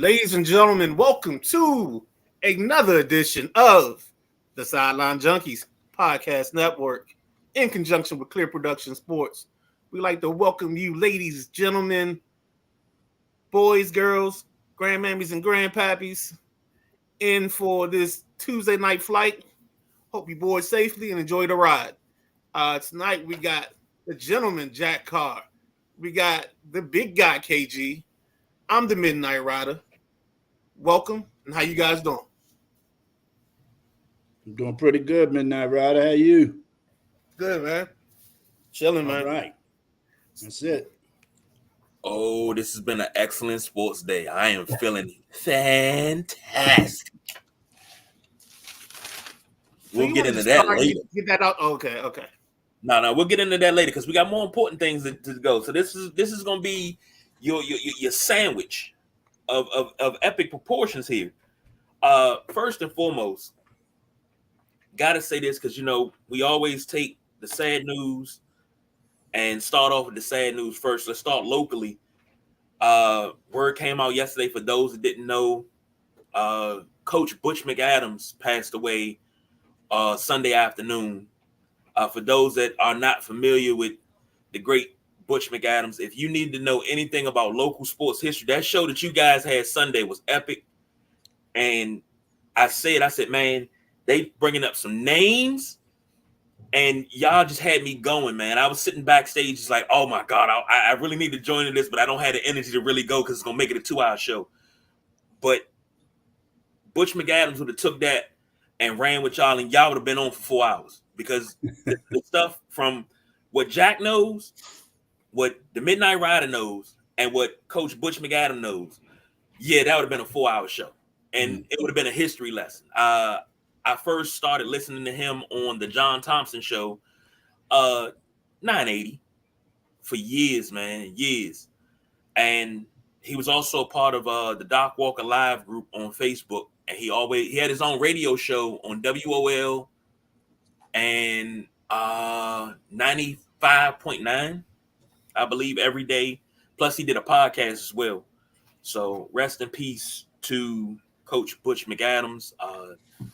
Ladies and gentlemen, welcome to another edition of the Sideline Junkies Podcast Network in conjunction with Clear Production Sports. We'd like to welcome you, ladies, gentlemen, boys, girls, grandmammies, and grandpappies, in for this Tuesday night flight. Hope you board safely and enjoy the ride. Tonight we got the gentleman, Jack Carr. We got the big guy, KG. I'm the Midnight Rider. Welcome, and how you guys doing? I'm doing pretty good, Midnight Rider. How you? Good, man. Chilling, man. All right. That's it. Oh, this has been an excellent sports day. I am feeling fantastic. We'll get into that later. Get that out. Okay. No, we'll get into that later because we got more important things to go. So this is gonna be your sandwich of epic proportions here. First and foremost, gotta say this because we always take the sad news and start off with the sad news first. Let's start locally. Word came out yesterday for those that didn't know. Coach Butch McAdams passed away Sunday afternoon. For those that are not familiar with the great Butch McAdams, if you need to know anything about local sports history, that show that you guys had Sunday was epic. And I said, man, they bringing up some names, and y'all just had me going, man. I was sitting backstage, just like, oh my God, I really need to join in this, but I don't have the energy to really go because it's gonna make it a 2-hour show. But Butch McAdams would have took that and ran with y'all, and y'all would have been on for 4 hours because the stuff from what Jack knows, what the Midnight Rider knows, and what Coach Butch McAdams knows, yeah, that would have been a 4-hour show. And it would have been a history lesson. I first started listening to him on the John Thompson show, 980, for years, man, years. And he was also a part of the Doc Walker Live group on Facebook. And he had his own radio show on WOL and 95.9, I believe, every day. Plus, he did a podcast as well. So rest in peace to Coach Butch McAdams.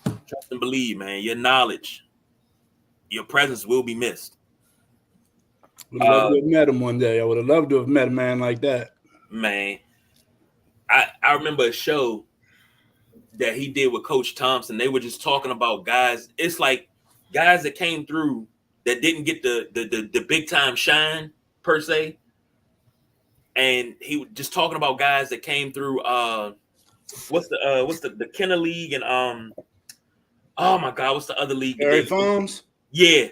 Trust and believe, man. Your knowledge, your presence will be missed. Would have loved to have met him one day. I would have loved to have met a man like that. Man, I remember a show that he did with Coach Thompson. They were just talking about guys. It's like guys that came through that didn't get the big time shine per se. And he was just talking about guys that came through. What's the Kenner League and oh my God, what's the other league? Barry Farms? Yeah,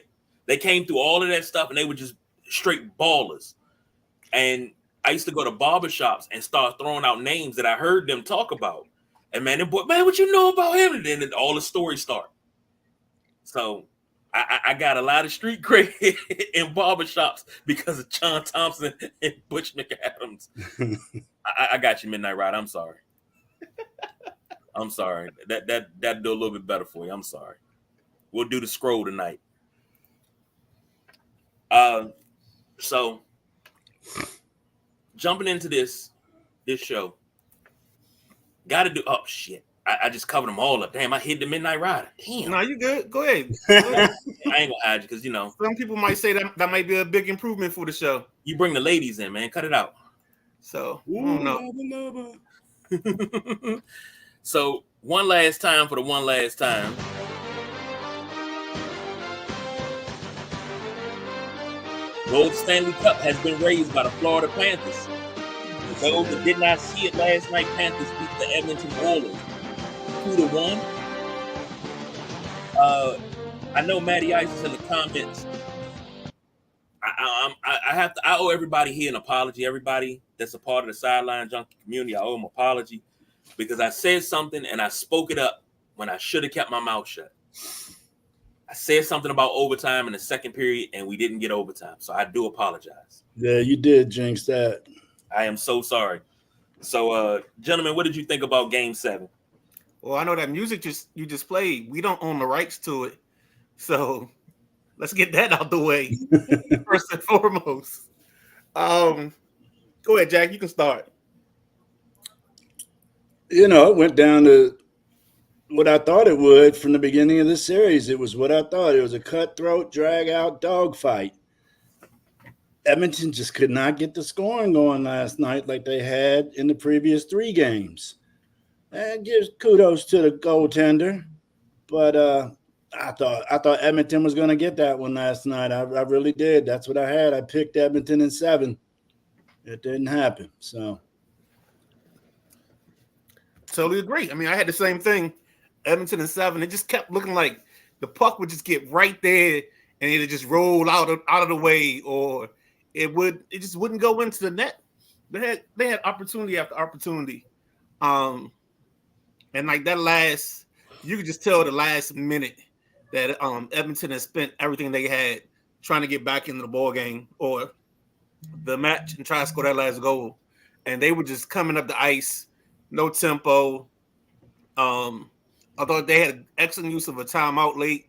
they came through all of that stuff and they were just straight ballers. And I used to go to barbershops and start throwing out names that I heard them talk about. And man, what you know about him? And then all the stories start. So I got a lot of street cred in barbershops because of John Thompson and Butch McAdams. I got you, Midnight Rider. I'm sorry. I'm sorry. That'd do a little bit better for you. I'm sorry. We'll do the scroll tonight. So jumping into this show, gotta do. Oh shit! I just covered them all up. Damn, I hit the Midnight Rider. Damn. No, you good. Go ahead. I ain't gonna hide you because some people might say that might be a big improvement for the show. You bring the ladies in, man. Cut it out. So I don't know. So one last time for the one last time. Gold Stanley Cup has been raised by the Florida Panthers. For those that did not see it last night, Panthers beat the Edmonton Oilers 2-1. I know Matty Ice is in the comments. I owe everybody here an apology. Everybody that's a part of the Sideline Junkie community, I owe them an apology because I said something and I spoke it up when I should have kept my mouth shut. I said something about overtime in the second period and we didn't get overtime. So I do apologize. Yeah, you did jinx that. I am so sorry. So, gentlemen, what did you think about Game 7? Well, I know that music you just played. We don't own the rights to it. So let's get that out the way first and foremost. Go ahead, Jack. You can start. It went down to what I thought it would from the beginning of the series. It was what I thought. It was a cutthroat, drag-out dogfight. Edmonton just could not get the scoring going last night like they had in the previous 3 games. And gives kudos to the goaltender. But I thought Edmonton was going to get that one last night. I really did. That's what I had. I picked Edmonton in 7. It didn't happen. So Totally agree. I mean, I had the same thing. Edmonton in 7. It just kept looking like the puck would just get right there and it'd just roll out of the way, or it just wouldn't go into the net. They had opportunity after opportunity. And like you could just tell the last minute that Edmonton has spent everything they had trying to get back into the ball game or the match and try to score that last goal. And they were just coming up the ice, no tempo. I thought they had excellent use of a timeout late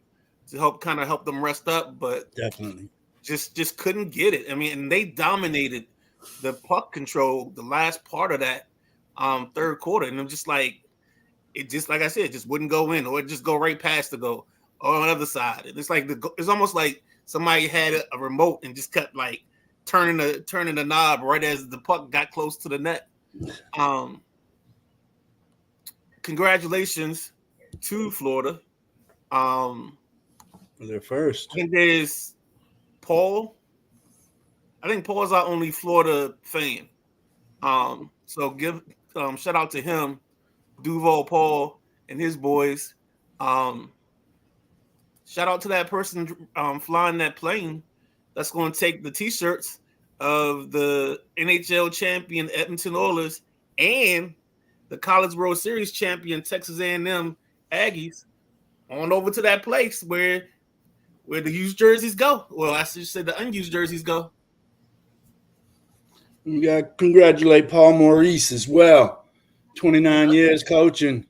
to help them rest up, but definitely just couldn't get it. I mean, and they dominated the puck control the last part of that third quarter, and I'm just like, it just like I said, it just wouldn't go in, or it just go right past the goal or on the other side. And it's like it's almost like somebody had a remote and just kept like turning the knob right as the puck got close to the net. Congratulations to Florida. For their first. I think there's Paul. I think Paul's our only Florida fan. So give shout out to him, Duval Paul and his boys. Shout out to that person flying that plane that's going to take the T-shirts of the NHL champion Edmonton Oilers and the College World Series champion Texas A&M Aggies on over to that place where the used jerseys go. Well, I should say the unused jerseys go. You got to congratulate Paul Maurice as well. 29 years coaching,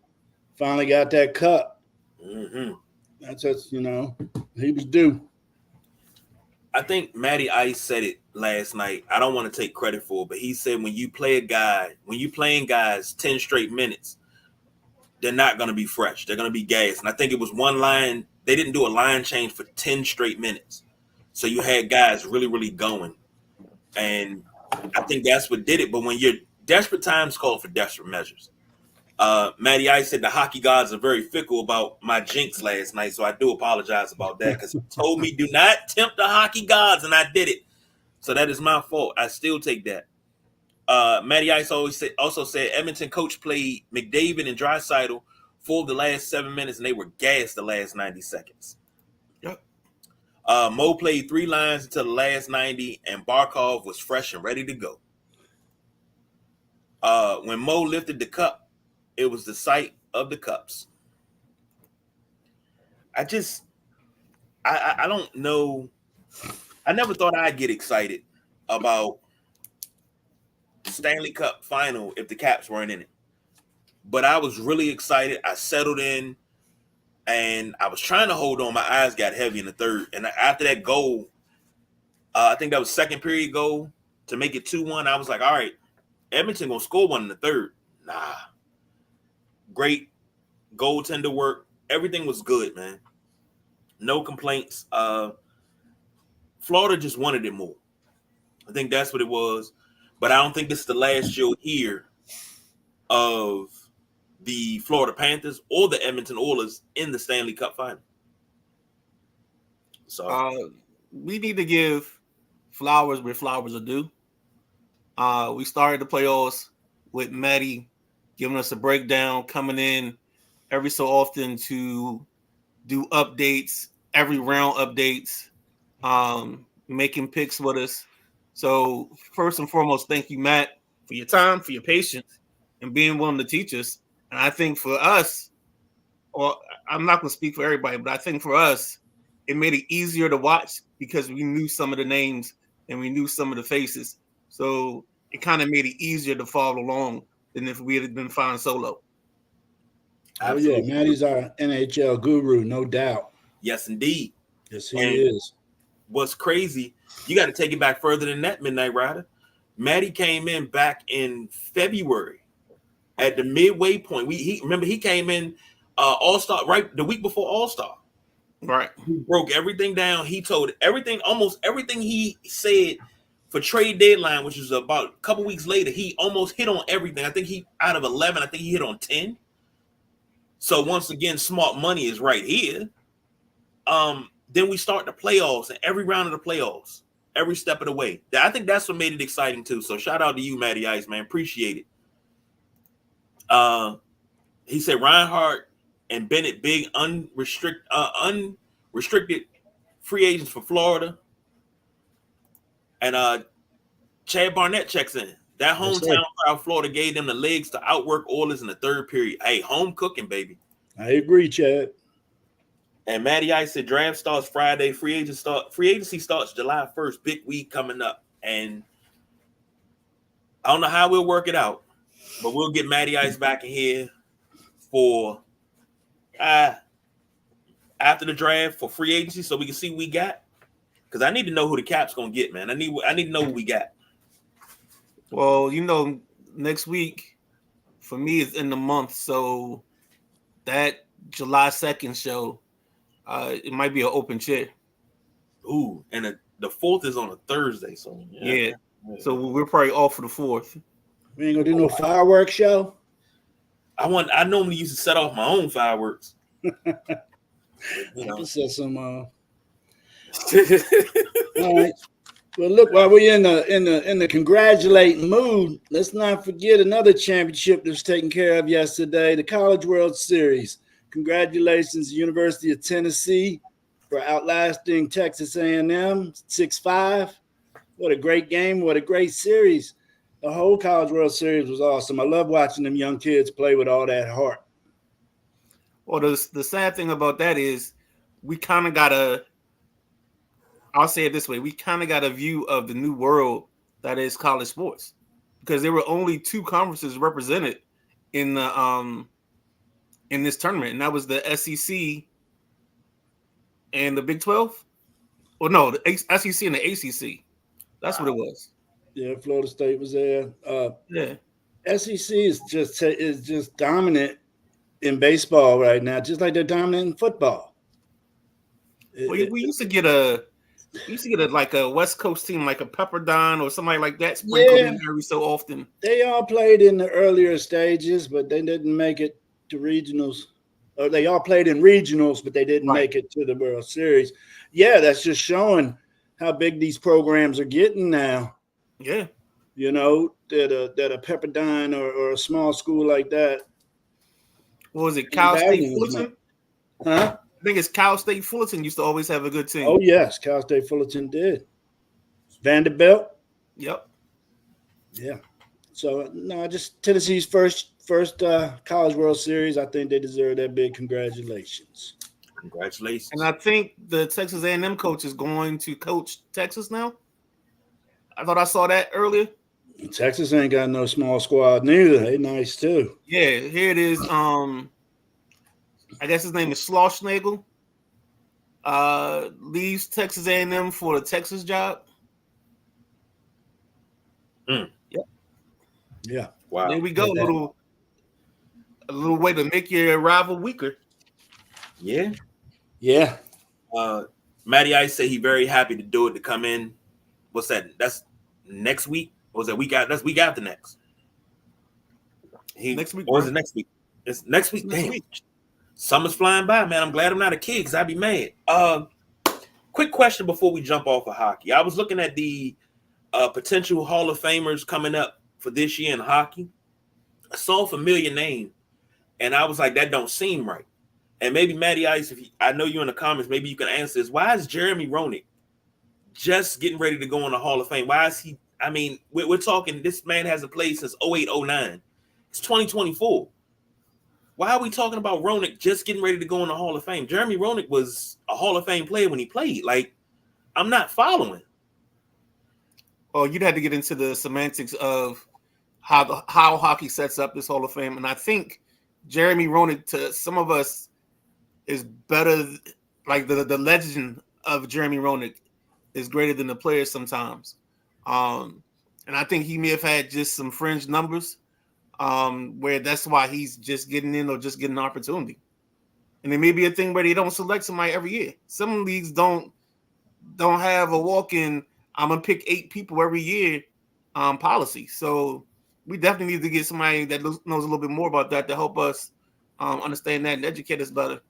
finally got that cup. Mm-hmm. That's just, he was due. I think Matty Ice said it last night. I don't want to take credit for it, but he said when you playing guys 10 straight minutes, they're not going to be fresh. They're going to be gassed. And I think it was one line. They didn't do a line change for 10 straight minutes. So you had guys really, really going. And I think that's what did it. But when you're desperate times call for desperate measures. Matty Ice said the hockey gods are very fickle about my jinx last night. So I do apologize about that because he told me do not tempt the hockey gods. And I did it. So that is my fault. I still take that. Matty Ice also said Edmonton coach played McDavid and Draisaitl for the last 7 minutes, and they were gassed the last 90 seconds. Yep. Mo played 3 lines until the last 90, and Barkov was fresh and ready to go. When Mo lifted the cup, it was the sight of the cups. I don't know. I never thought I'd get excited about Stanley Cup final if the Caps weren't in it. But I was really excited. I settled in and I was trying to hold on. My eyes got heavy in the third. And after that goal, I think that was second period goal to make it 2-1. I was like, all right, Edmonton gonna score one in the third. Nah. Great goaltender work. Everything was good, man. No complaints. Florida just wanted it more. I think that's what it was. But I don't think this is the last you'll hear of the Florida Panthers or the Edmonton Oilers in the Stanley Cup final. So we need to give flowers where flowers are due. We started the playoffs with Matty giving us a breakdown, coming in every so often to do updates, every round updates, making picks with us. So first and foremost, thank you, Matt, for your time, for your patience, and being willing to teach us. And I think for us, or I'm not going to speak for everybody, but I think for us, it made it easier to watch because we knew some of the names and we knew some of the faces. So it kind of made it easier to follow along than if we had been flying solo. Absolutely. Yeah, Matty's our NHL guru, no doubt. Yes, indeed. Yes, he is. What's crazy, you got to take it back further than that, Midnight Rider. Matty came in back in February at the midway point. He came in All-Star right the week before All-Star. Right. He broke everything down. He told almost everything he said for trade deadline, which was about a couple weeks later. He almost hit on everything. I think out of 11, I think he hit on 10. So once again, smart money is right here. Then we start the playoffs, and every round of the playoffs, every step of the way. I think that's what made it exciting too. So shout out to you, Matty Ice, man. Appreciate it. He said Reinhardt and Bennett, big unrestricted free agents for Florida. And Chad Barnett checks in. That hometown crowd, Florida gave them the legs to outwork Oilers in the third period. Hey, home cooking, baby. I agree, Chad. And Matty Ice said draft starts Friday. Free agency starts July 1st. Big week coming up. And I don't know how we'll work it out, but we'll get Matty Ice back in here for after the draft for free agency so we can see what we got. Because I need to know who the Cap's gonna get, man. I need to know who we got. Well, next week for me is in the month, so that July 2nd show, it might be an open chair. Ooh, and the 4th is on a Thursday, so yeah. So we're probably off for the 4th. We ain't gonna do no fireworks show. I normally used to set off my own fireworks. I set some. All right. Well, look, while we're in the congratulating mood, let's not forget another championship that was taken care of yesterday, the College World Series. Congratulations, University of Tennessee, for outlasting Texas A&M 6-5. What a great game! What a great series! The whole College World Series was awesome. I love watching them young kids play with all that heart. Well, the sad thing about that is we kind of got I'll say it this way, we kind of got a view of the new world that is college sports, because there were only two conferences represented in the in this tournament, and that was the SEC and the Big 12. Or no, the SEC and the ACC. That's what it was. Yeah, Florida State was there. Yeah, SEC is just dominant in baseball right now, just like they're dominant in football. We used to get a like a West Coast team, like a Pepperdine or somebody like that, sprinkled in every so often. They all played in the earlier stages, but they didn't make it to regionals. Or they all played in regionals, but they didn't make it to the World Series. Yeah, that's just showing how big these programs are getting now. Yeah, that a Pepperdine or a small school like that. What was it, Cal State Fullerton? Huh? I think it's Cal State Fullerton used to always have a good team. Oh yes, Cal State Fullerton did. Vanderbilt. Yep. Yeah. So no, just Tennessee's first College World Series. I think they deserve that big congratulations. Congratulations. And I think the Texas A&M coach is going to coach Texas now. I thought I saw that earlier. Texas ain't got no small squad neither. They nice too. Yeah, here it is. I guess his name is Schlossnagel. Leaves Texas A&M for the Texas job. Mm. Yep. Yeah. Wow. There we go. A little way to make your rival weaker. Yeah. Yeah. Matty Ice said he's very happy to do it, to come in. What's that? That's next week? Or was that week out? That's week after next. Next week. Or is it next week? It's next week. Damn. Summer's flying by, man. I'm glad I'm not a kid because I'd be mad. Quick question before we jump off of hockey. I was looking at the potential Hall of Famers coming up for this year in hockey. I saw a familiar name, and I was like, that don't seem right. And maybe Matty Ice, I know you're in the comments, maybe you can answer this. Why is Jeremy Roenick just getting ready to go in the Hall of Fame? Why is he? I mean, we're talking, this man hasn't played since 08-09. It's 2024. Why are we talking about Roenick just getting ready to go in the Hall of Fame? Jeremy Roenick was a Hall of Fame player when he played. Like, I'm not following. Well, you'd have to get into the semantics of how hockey sets up this Hall of Fame. And I think Jeremy Roenick, to some of us, is better. Like the legend of Jeremy Roenick is greater than the players sometimes. And I think he may have had just some fringe numbers. where that's why he's just getting in or just getting an opportunity. And it may be a thing where they don't select somebody every year. Some leagues don't have a walk-in, I'm gonna pick 8 people every year policy. So we definitely need to get somebody that knows a little bit more about that to help us understand that and educate us better.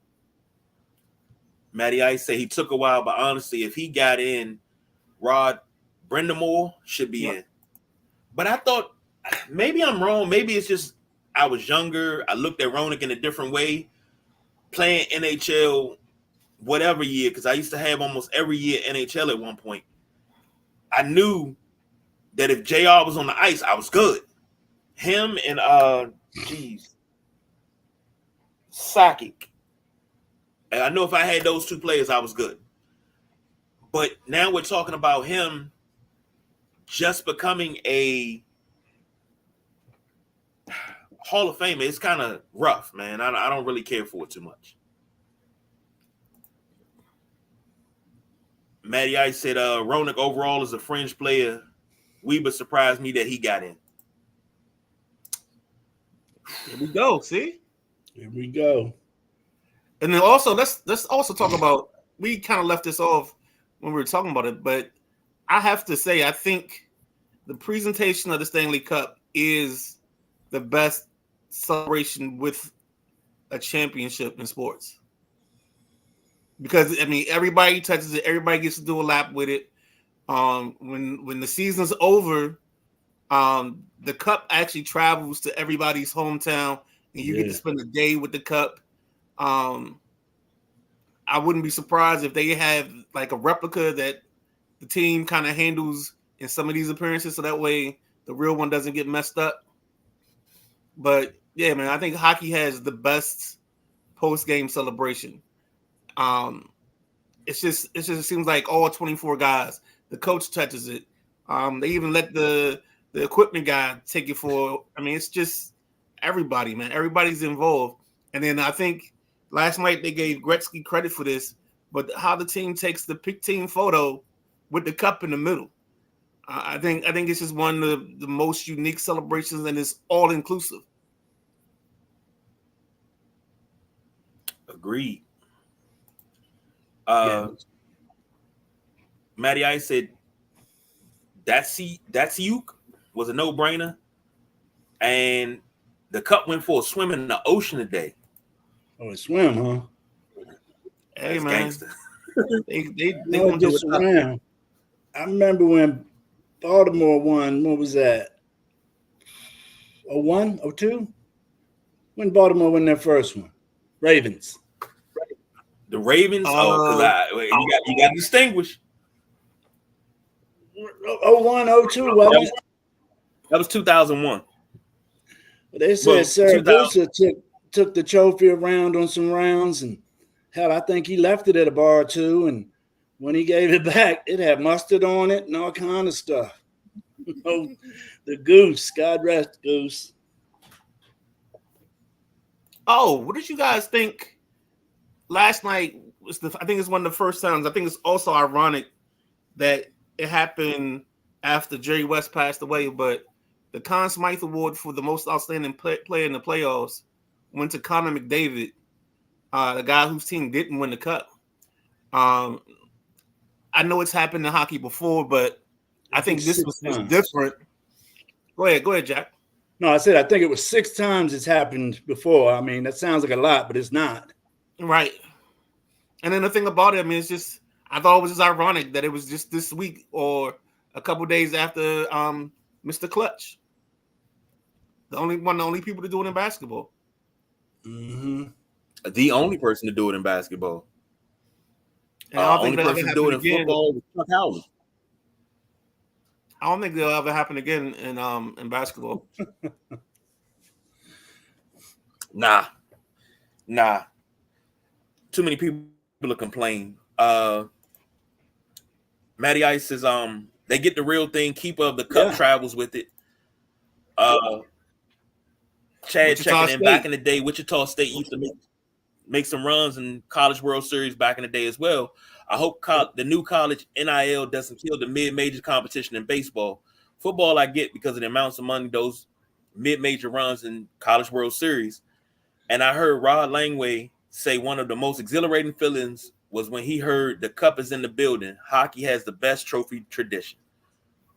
Matty Ice said he took a while, but honestly, if he got in, Rod Brindamore should be in. But I thought maybe I'm wrong. Maybe it's just I was younger. I looked at Roenick in a different way, playing NHL whatever year, because I used to have almost every year NHL at one point. I knew that if JR was on the ice, I was good. Him and Sakic. And I know if I had those 2 players, I was good. But now we're talking about him just becoming a Hall of Famer. It's kind of rough, man. I don't really care for it too much. Matty Ice said Roenick overall is a fringe player. Weber surprised me that he got in. Here we go. See? Here we go. And then also let's also talk about, we kind of left this off when we were talking about it, but I have to say I think the presentation of the Stanley Cup is the best celebration with a championship in sports. Because I mean everybody touches it, everybody gets to do a lap with it. When the season's over, the cup actually travels to everybody's hometown and you get to spend a day with the cup. I wouldn't be surprised if they have like a replica that the team kind of handles in some of these appearances, so that way the real one doesn't get messed up. But yeah, man, I think hockey has the best post-game celebration. It just seems like all 24 guys, the coach touches it. They even let the equipment guy take it for. I mean, it's just everybody, man. Everybody's involved. And then I think last night they gave Gretzky credit for this, but how the team takes the pick team photo with the cup in the middle. I think it's just one of the most unique celebrations, and it's all inclusive. Agreed. Matty Ice said that's Uke was a no-brainer, and the cup went for a swim in the ocean today. Oh, a swim, huh? Hey, that's man, gangster. they No, gonna do just it. swam. I remember when Baltimore won. What was that? 01, 02? When Baltimore won their first one? Ravens. The Ravens. Because you got to distinguish. 01, 02, wasn't it? That was 2001. They said Saragusa took the trophy around on some rounds, and hell, I think he left it at a bar or two, and when he gave it back, it had mustard on it and all kind of stuff. Oh, the Goose, God rest Goose. Oh, what did you guys think? Last night was I think it's one of the first times. I think it's also ironic that it happened after Jerry West passed away, but the Conn Smythe Award for the most outstanding player in the playoffs went to Connor McDavid, the guy whose team didn't win the cup. I know it's happened in hockey before, but I think this was different. Go ahead, Jack. No, I said I think it was 6 times it's happened before. I mean, that sounds like a lot, but it's not. Right. And then the thing about it, I mean, it's just, I thought it was just ironic that it was just this week or a couple days after Mr. Clutch. The only people to do it in basketball. Mm-hmm. The only person to do it in basketball. And I don't only think person to do it in football was Chuck Howard. I don't think they'll ever happen again in basketball. Nah. Too many people to complain. Matty Ice says they get the real thing. Keeper of the cup travels with it. Chad checking in. Back in the day, Wichita State used to make some runs in College World Series back in the day as well. I hope the new college NIL doesn't kill the mid-major competition in baseball. Football I get because of the amounts of money those mid-major runs in College World Series. And I heard Rod Langway say one of the most exhilarating feelings was when he heard the cup is in the building. Hockey has the best trophy tradition.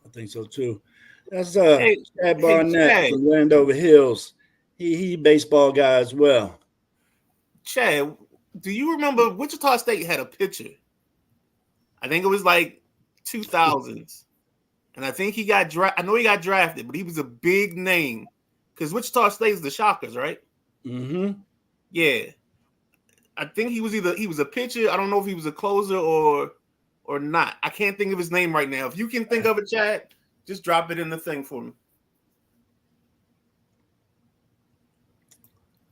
I think so too. That's Hey, Chad Barnett Chad. from Landover Hills. He baseball guy as well. Chad, do you remember Wichita State had a pitcher? I think it was like 2000s. And I think he got drafted. I know he got drafted, but he was a big name because Wichita State is the Shockers, right? Mm-hmm. Yeah. I think he was a pitcher. I don't know if he was a closer or not. I can't think of his name right now. If you can think of it, Chad, just drop it in the thing for me.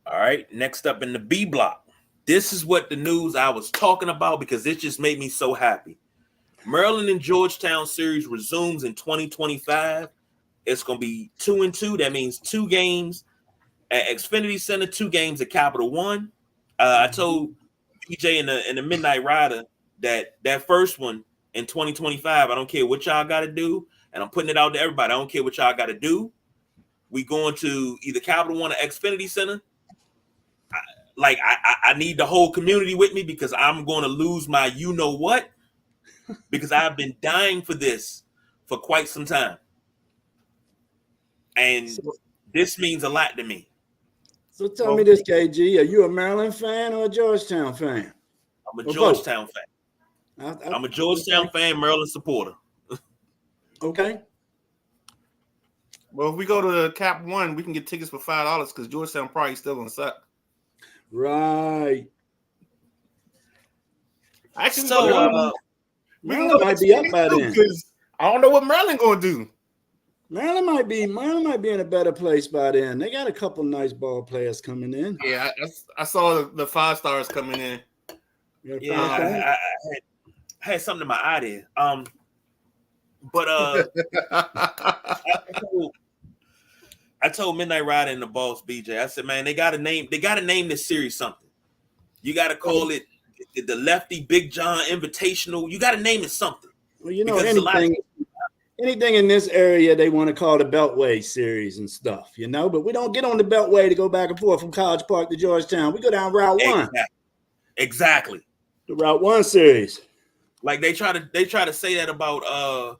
All right, next up in the B block. This is what the news I was talking about because it just made me so happy. Maryland and Georgetown series resumes in 2025. It's going to be 2-2. That means 2 games at Xfinity Center, 2 games at Capital One. I told BJ in the Midnight Rider that first one in 2025, I don't care what y'all got to do, and I'm putting it out to everybody. I don't care what y'all got to do. We going to either Capital One or Xfinity Center. I need the whole community with me because I'm going to lose my you-know-what because I've been dying for this for quite some time. And this means a lot to me. So tell me this, KG. Are you a Maryland fan or a Georgetown fan? I'm a Georgetown fan. I'm a Georgetown fan, Maryland supporter. Okay. Well, if we go to Cap One, we can get tickets for $5 because Georgetown probably still gonna suck. Right. Actually, So, Maryland might be up by then. Because I don't know what Maryland gonna do. Maryland might be in a better place by then. They got a couple nice ball players coming in. Yeah, I saw the 5 stars coming in. yeah, I had something in my eye there. But I told Midnight Rider and the boss BJ. I said, man, they gotta name this series something. You gotta call it the Lefty Big John Invitational. You gotta name it something. Well, you know, anything in this area they want to call the Beltway series and stuff, you know, but we don't get on the Beltway to go back and forth from College Park to Georgetown. We go down Route 1. Exactly. The Route 1 series. Like they try to say that about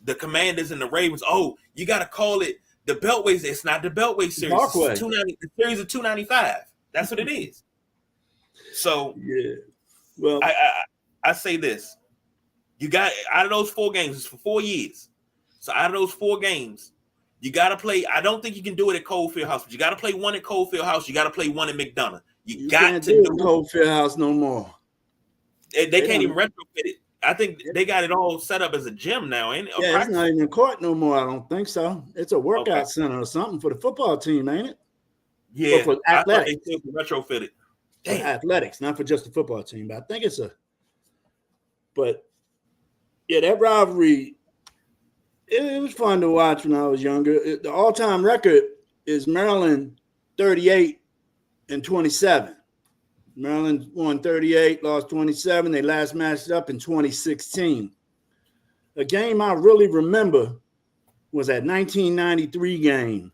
the Commanders and the Ravens. Oh, you got to call it the Beltway. It's not the Beltway series. It's the series of 295. That's what it is. So yeah. Well, I say this. You got out of those 4 games, it's for 4 years. So out of those 4 games, you got to play. I don't think you can do it at Cole Fieldhouse, but you got to play one at Cole Fieldhouse. You got to play one at McDonough. You got can't to do do Cole Fieldhouse no more. They can't even retrofit it. I think they got it all set up as a gym now, ain't it? Yeah, it's not even a court no more. I don't think so. It's a workout center or something for the football team, ain't it? Yeah, for athletics. I thought they retrofit it. Damn. Athletics, not for just the football team, but I think it's But yeah, that rivalry, it was fun to watch when I was younger. The all-time record is Maryland 38-27. Maryland won 38, lost 27. They last matched up in 2016. A game I really remember was that 1993 game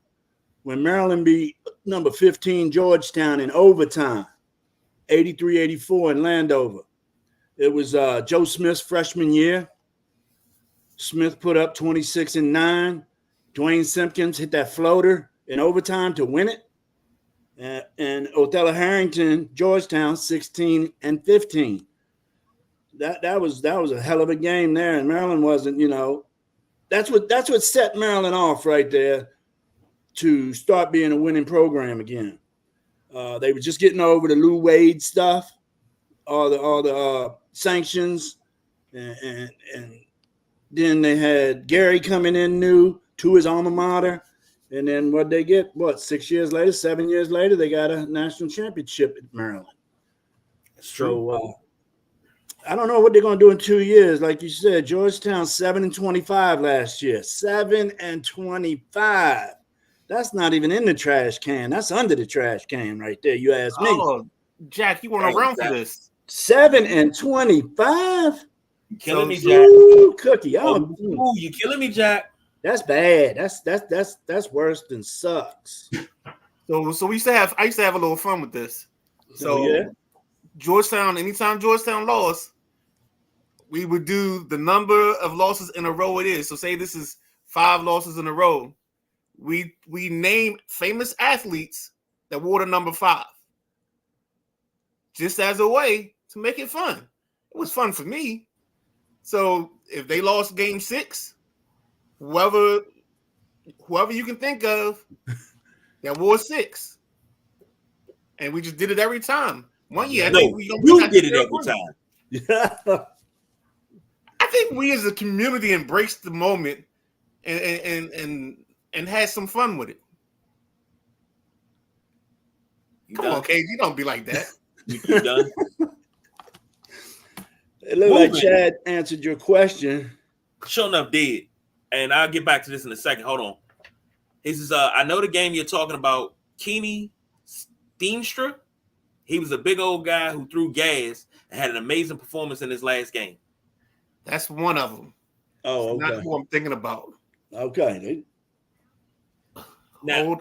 when Maryland beat number 15 Georgetown in overtime, 83-84 in Landover. It was Joe Smith's freshman year. Smith put up 26-9. Dwayne Simpkins hit that floater in overtime to win it. And Othello Harrington, Georgetown, 16-15. That was a hell of a game there. And Maryland wasn't, you know, that's what set Maryland off right there to start being a winning program again. They were just getting over the Lou Wade stuff, all the sanctions, and then they had Gary coming in new to his alma mater. And then what they get, 6 years later, 7 years later, they got a national championship at Maryland. That's true. So I don't know what they're going to do in 2 years. Like you said, Georgetown 7-25 last year. 7-25. That's not even in the trash can. That's under the trash can right there. You ask me. Oh, Jack, you want to run for this? 7-25. You killing me, Jack. Ooh, cookie. Ooh, you killing me, Jack. That's bad. That's worse than sucks. So I used to have a little fun with this. So yeah. Georgetown, anytime Georgetown lost, we would do the number of losses in a row it is. So say this is 5 losses in a row. We name famous athletes that wore the number 5. Just as a way to make it fun. It was fun for me. So if they lost game 6, whoever you can think of that wore 6. And we just did it every time. One year, you did it every time. Yeah. I think we as a community embraced the moment and had some fun with it. Come on, Cage, you don't be like that. You done? It looked like Chad answered your question. Sure enough, did. And I'll get back to this in a second. Hold on. He says, I know the game you're talking about, Kenny Steenstra. He was a big old guy who threw gas and had an amazing performance in his last game. That's one of them. Oh, okay. Not who I'm thinking about. Okay. Now,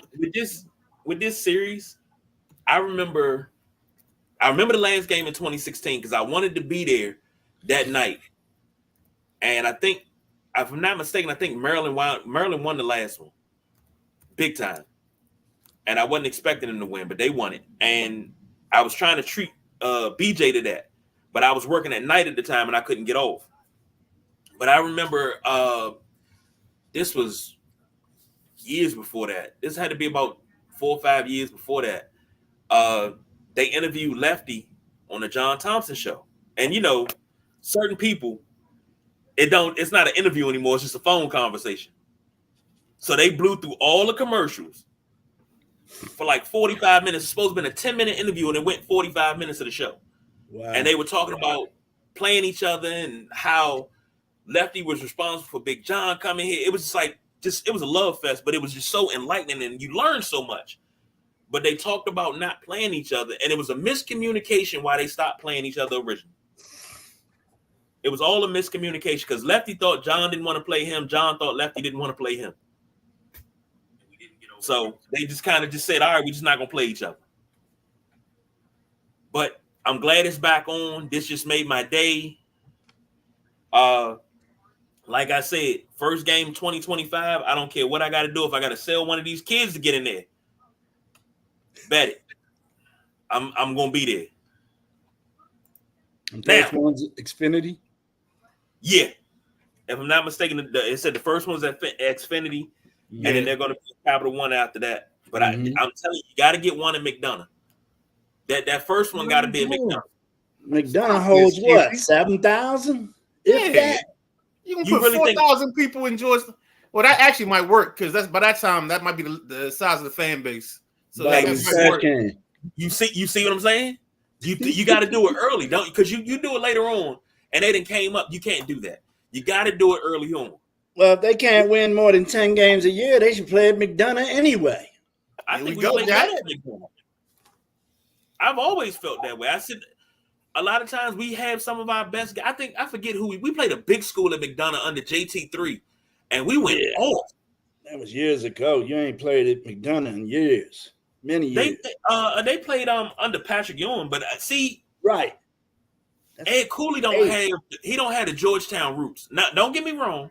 with this series, I remember the last game in 2016 because I wanted to be there that night. And I think, if I'm not mistaken, I think Maryland won the last one. Big time. And I wasn't expecting them to win, but they won it. And I was trying to treat BJ to that. But I was working at night at the time and I couldn't get off. But I remember this was years before that. This had to be about 4 or 5 years before that. They interviewed Lefty on the John Thompson show. And you know, certain people, it's not an interview anymore, it's just a phone conversation. So they blew through all the commercials for like 45 minutes. It's supposed to have been a 10-minute interview, and it went 45 minutes of the show. Wow. And they were talking about playing each other and how Lefty was responsible for Big John coming here. It was just like, it was a love fest, but it was just so enlightening and you learned so much. But they talked about not playing each other, and it was a miscommunication why they stopped playing each other originally. It was all a miscommunication because Lefty thought John didn't want to play him. John thought Lefty didn't want to play him. So they just kind of said, all right, we're just not going to play each other. But I'm glad it's back on. This just made my day. Like I said, first game 2025, I don't care what I got to do. If I got to sell one of these kids to get in there, bet it. I'm going to be there. And first one's Xfinity? Yeah. If I'm not mistaken, it said the first one's at Xfinity, and then they're going to be Capital One after that. But I'm telling you, you got to get one in McDonough. That first one got to be in McDonough. McDonough holds what, 7,000? Yeah. You can put really 4,000 people in Georgia. Well, that actually might work because by that time that might be the size of the fan base. So you see what I'm saying? You got to do it early, don't you? Because you do it later on, and they didn't came up. You can't do that. You got to do it early on. Well, if they can't win more than 10 games a year, they should play at McDonough anyway. I think we play better at McDonough. I've always felt that way. I said a lot of times we have some of our best guys. I forget who we played a big school at McDonough under JT3, and we went off. That was years ago. You ain't played at McDonough in years. Many years. They played under Patrick Ewing, but see, right. Ed Cooley don't have the Georgetown roots. Now, don't get me wrong.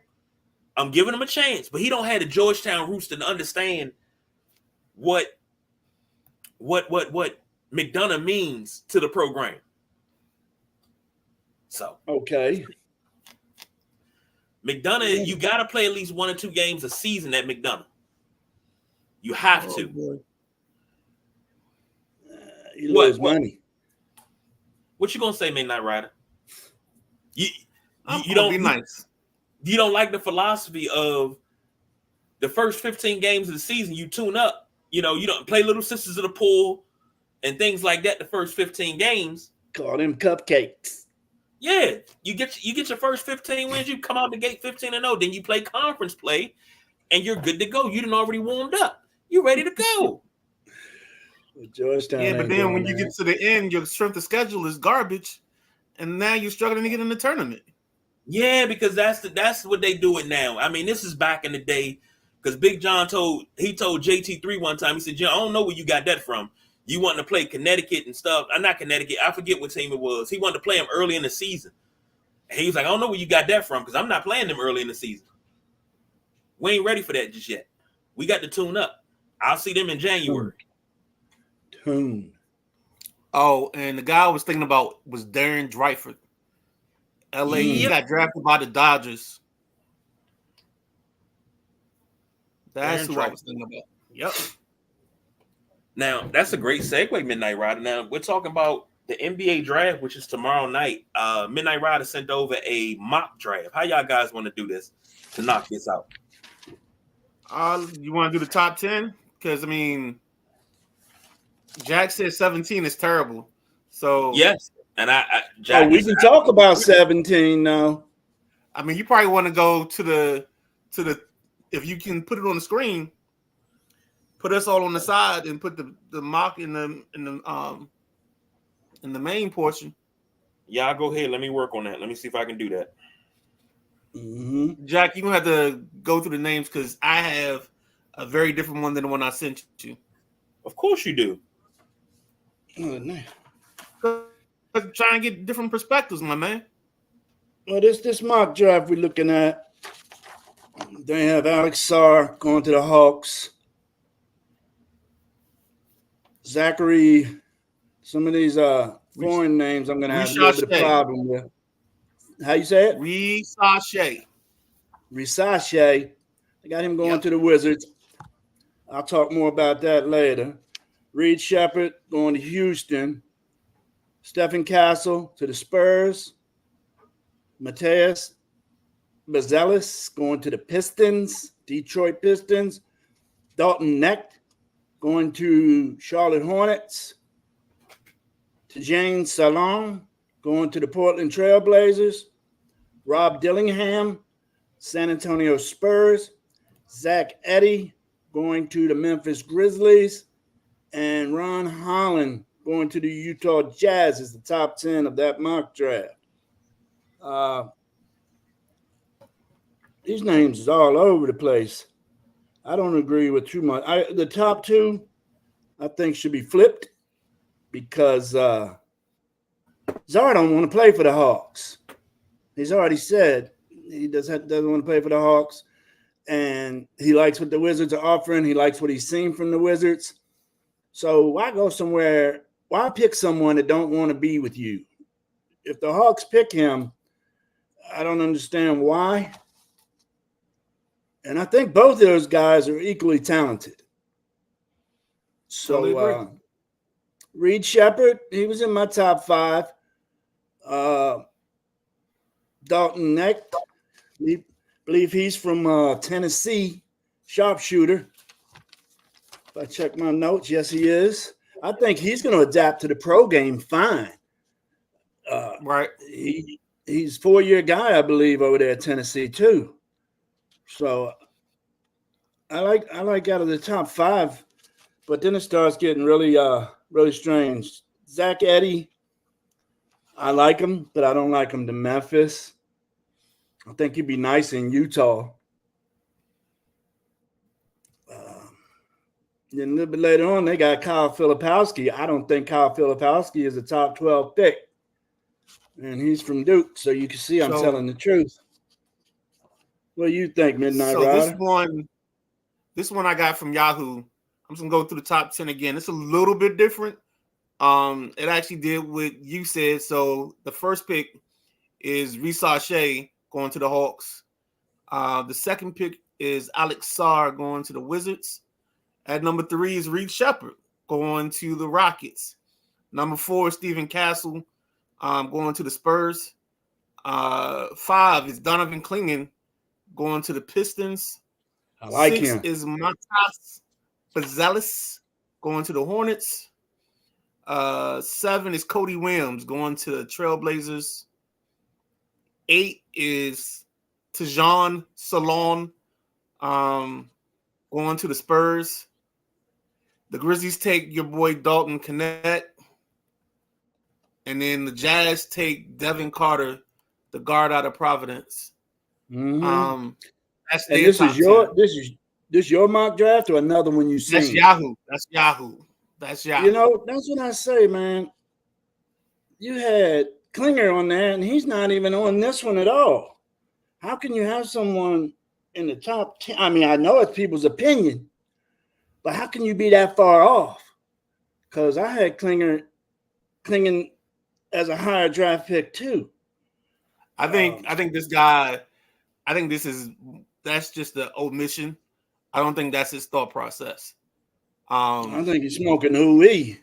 I'm giving him a chance, but he don't have the Georgetown roots to understand what McDonough means to the program. So okay. McDonough, you got to play at least 1 or 2 games a season at McDonough. You have to. You lose money. What you gonna say, Midnight Rider? You don't be nice. You don't like the philosophy of the first 15 games of the season. You tune up. You know, you don't play Little Sisters of the Pool and things like that. The first 15 games. Call them cupcakes. Yeah, you get your first 15 wins. You come out the gate 15-0. Then you play conference play, and you're good to go. You done already warmed up. You ready to go. Georgetown. Yeah, but then when you get to the end, your strength of schedule is garbage, and now you're struggling to get in the tournament. Yeah, because that's what they do it now. I mean, this is back in the day. Because Big John told JT3 one time. He said, "John, I don't know where you got that from. You wanting to play Connecticut and stuff? Not Connecticut. I forget what team it was. He wanted to play him early in the season. And he was like, I don't know where you got that from because I'm not playing them early in the season. We ain't ready for that just yet. We got to tune up. I'll see them in January. Tune. Oh, and the guy I was thinking about was Darren Dreifort. LA, he got drafted by the Dodgers. That's who I was thinking about. Yep. Now, that's a great segue, Midnight Rider. Now, we're talking about the NBA draft, which is tomorrow night. Midnight Rider sent over a mock draft. How y'all guys want to do this to knock this out? You want to do the top 10? Because, I mean, Jack said 17 is terrible. So yes. And Jack we can talk about 17 now. I mean, you probably want to go to the if you can put it on the screen, put us all on the side and put the mock in the main portion. Y'all go ahead. Let me work on that. Let me see if I can do that. Mm-hmm. Jack, you're gonna have to go through the names because I have a very different one than the one I sent you. Of course you do. Oh, no. Try and get different perspectives, my man. Well, this mock draft we're looking at, they have Alex Sarr going to the Hawks. Zachary, some of these foreign names I'm going to have a little bit of problem with. How you say it? Risache. I got him going to the Wizards. I'll talk more about that later. Reed Shepherd going to Houston. Stephen Castle to the Spurs. Mateus Bazelis going to the Pistons, Detroit Pistons. Dalton Knecht going to Charlotte Hornets. Tajane Salon going to the Portland Trail Blazers. Rob Dillingham, San Antonio Spurs. Zach Edey going to the Memphis Grizzlies. And Ron Holland going to the Utah Jazz is the top 10 of that mock draft. These names is all over the place. I don't agree with too much. The top two, I think, should be flipped because Czar don't want to play for the Hawks. He's already said he doesn't want to play for the Hawks, and he likes what the Wizards are offering. He likes what he's seen from the Wizards. So why go somewhere? Why pick someone that don't want to be with you? If the Hawks pick him, I don't understand why. And I think both of those guys are equally talented. So Reed Shepherd, he was in my top 5. Dalton Knecht, I believe he's from Tennessee, sharpshooter. If I check my notes, yes, he is. I think he's going to adapt to the pro game fine. Right. He's a 4-year guy, I believe, over there at Tennessee too. So I like out of the top 5, but then it starts getting really strange. Zach Edey, I like him, but I don't like him to Memphis. I think he'd be nice in Utah. Then a little bit later on, they got Kyle Filipowski. I don't think Kyle Filipowski is a top 12 pick. And he's from Duke, so you can see I'm telling the truth. What do you think, Midnight Rider? This one I got from Yahoo. I'm just gonna go through the top 10 again. It's a little bit different. It actually did what you said. So the first pick is Risache going to the Hawks. The second pick is Alex Sarr going to the Wizards. At number 3 is Reed Shepherd going to the Rockets. Number 4 is Stephen Castle going to the Spurs. 5 is Donovan Clingan going to the Pistons. I like 6 him. is Mateus Bazelis going to the Hornets. 7 is Cody Williams going to the Trailblazers. 8 is Tajane Salon going to the Spurs. The Grizzlies take your boy Dalton Knecht. And then the Jazz take Devin Carter, the guard out of Providence. Mm-hmm. That's And their this top is your 10. this your mock draft or another one you seen? That's Yahoo. That's Yahoo. You know, that's what I say, man. You had Klinger on there, and he's not even on this one at all. How can you have someone in the top 10? I mean, I know it's people's opinion, but how can you be that far off? Because I had Klinger as a higher draft pick too. I think this guy. I think that's just the omission. I don't think that's his thought process. I think he's smoking hooey.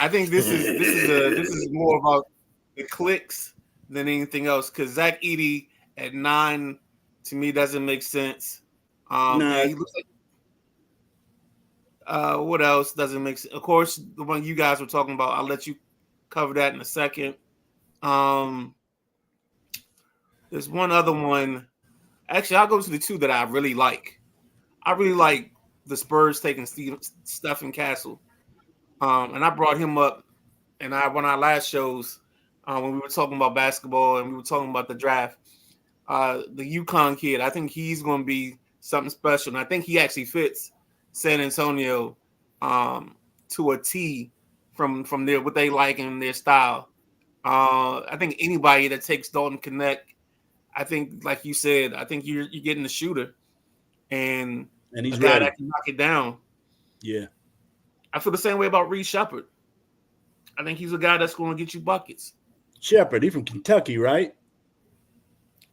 I think this is more about the clicks than anything else. Because Zach Edey at 9 to me doesn't make sense. And he looks like. What else doesn't make sense? Of course, the one you guys were talking about. I'll let you cover that in a second. There's one other one. Actually, I'll go to the two that I really like. I really like the Spurs taking Stephen Castle. And I brought him up one of our last shows when we were talking about basketball and we were talking about the draft. The UConn kid, I think he's going to be something special. And I think he actually fits San Antonio to a T from their what they like and their style. I think anybody that takes Dalton Knecht, I think, like you said, I think you're getting the shooter and he's a guy ready. that can knock it down. Yeah. I feel the same way about Reed Shepherd. I think he's a guy that's going to get you buckets. Shepherd, he's from Kentucky, right?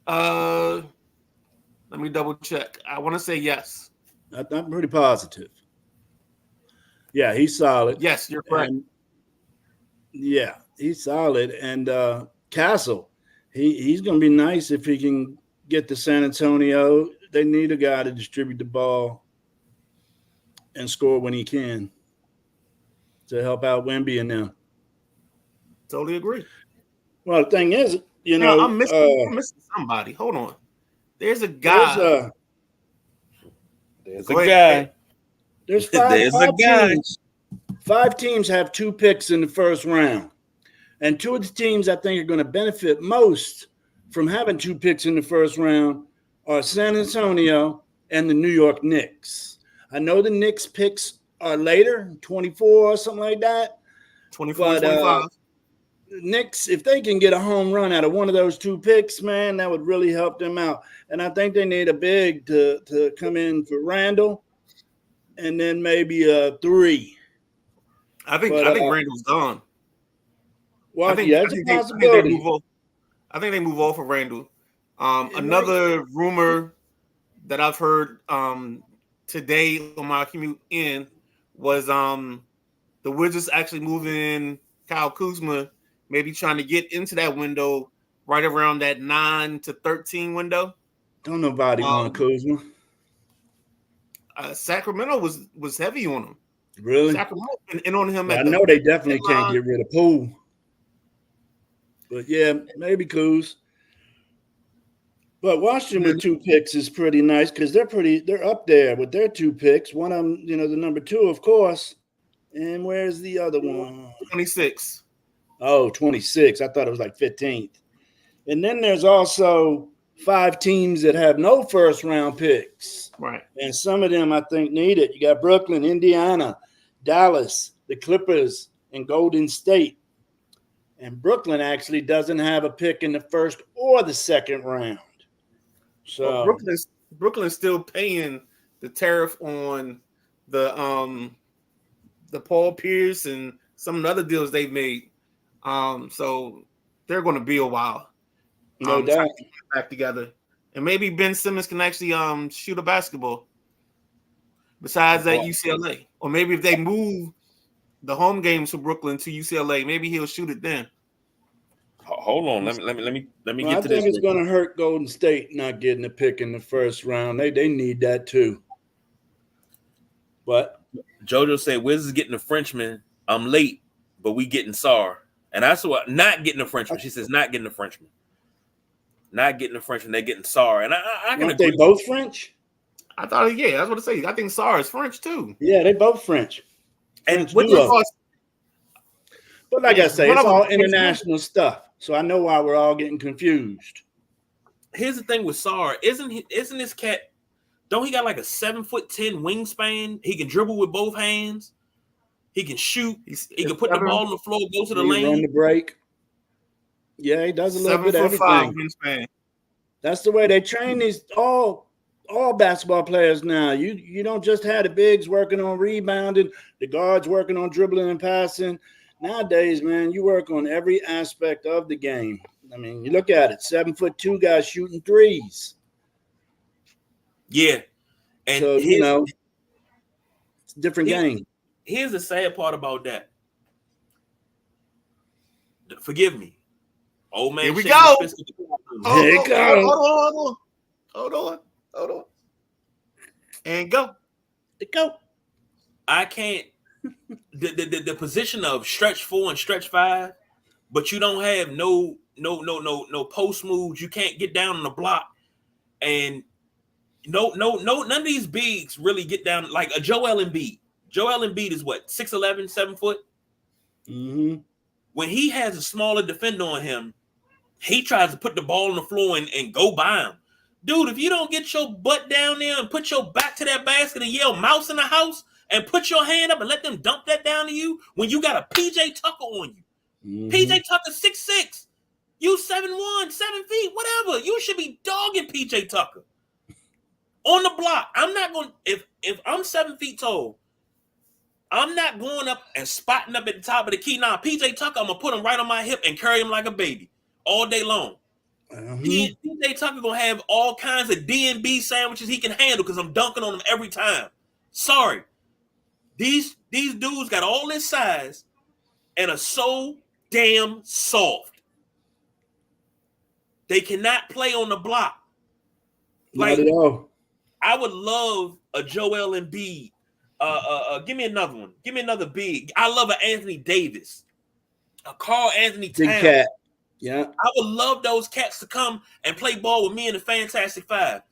Let me double check. I want to say yes. I'm pretty positive. Yeah, he's solid. Yes, you're correct. And, yeah, he's solid. And Castle, he's going to be nice if he can get to San Antonio. They need a guy to distribute the ball and score when he can to help out Wemby and them. Totally agree. Well, the thing is, I'm missing somebody. Hold on. There's a guy. There's a guy. There's There's a guy. teams. 5 teams have 2 picks in the first round. And 2 of the teams I think are going to benefit most from having 2 picks in the first round are San Antonio and the New York Knicks. I know the Knicks picks are later, 24 or something like that. 24, 25. Knicks, if they can get a home run out of one of those 2 picks, man, that would really help them out. And I think they need a big to come in for Randall, and then maybe a 3. I think Randall's gone. Well, I think that's a possibility. I think they move off of Randall. Another rumor that I've heard today on my commute in was the Wizards actually moving in Kyle Kuzma, maybe trying to get into that window right around that 9 to 13 window. Don't nobody want Kuzma. Sacramento was heavy on him. Really? Sacramento and on him. I know they definitely can't get rid of Poole. But yeah, maybe Kuz. But Washington with 2 picks is pretty nice because they're up there with their 2 picks. One of them, the number 2, of course. And where's the other one? 26. Oh, 26. I thought it was like 15th. And then there's also 5 teams that have no first round picks. Right. And some of them I think need it. You got Brooklyn, Indiana, Dallas, the Clippers, and Golden State. And Brooklyn actually doesn't have a pick in the first or the second round. So well, Brooklyn's still paying the tariff on the Paul Pierce and some of the other deals they've made. So they're going to be a while. No doubt. To get back together. And maybe Ben Simmons can actually shoot a basketball besides at UCLA. Or maybe if they move the home games from Brooklyn to UCLA, maybe he'll shoot it then. Hold on. Let me Well, get to this. I think it's going to hurt Golden State not getting a pick in the first round. They need that too. But JoJo said, Wizards getting a Frenchman. I'm late, but we getting Sarr. And that's what, not getting a Frenchman. She says, not getting a Frenchman. Not getting a Frenchman. They're getting Sarr. And I can agree. They both French? I thought, yeah, that's what I say. I think Sarr is French too. Yeah, they both French. And what you But like I say, it's all international stuff. So I know why we're all getting confused. Here's the thing with Sarr. Isn't this cat? Don't he got like a 7'10" wingspan? He can dribble with both hands. He can shoot. He can put the ball on the floor, go to the lane, run the break. Yeah, he does a little bit of everything. Wingspan. That's the way they train these all basketball players now. You don't just have the bigs working on rebounding, the guards working on dribbling and passing. Nowadays, man, you work on every aspect of the game. I mean, you look at it, 7'2" guys shooting threes. Yeah. And so, it's a different game. Here's the sad part about that. Forgive me. Old man. Here we go. Hold on. And go. I can't. The position of stretch 4 and stretch 5, but you don't have no post moves. You can't get down on the block, and none of these bigs really get down like a Joel Embiid. Joel Embiid is what, 6'11", 7 foot. Mm-hmm. When he has a smaller defender on him, he tries to put the ball on the floor and go by him. Dude, if you don't get your butt down there and put your back to that basket and yell mouse in the house and put your hand up and let them dump that down to you when you got a PJ Tucker on you. Mm-hmm. PJ Tucker 6'6". You 7'1", 7 feet, whatever. You should be dogging PJ Tucker. On the block. I'm not going if I'm 7 feet tall, I'm not going up and spotting up at the top of the key. Now, PJ Tucker, I'm going to put him right on my hip and carry him like a baby all day long. PJ Tucker going to have all kinds of D&B sandwiches he can handle because I'm dunking on him every time. Sorry. These dudes got all this size and are so damn soft. They cannot play on the block. Not at all. I would love a Joel Embiid. Give me another one. Give me another big. I love an Anthony Davis, a Karl Anthony Towns. Big cat. Yeah. I would love those cats to come and play ball with me in the Fantastic Five.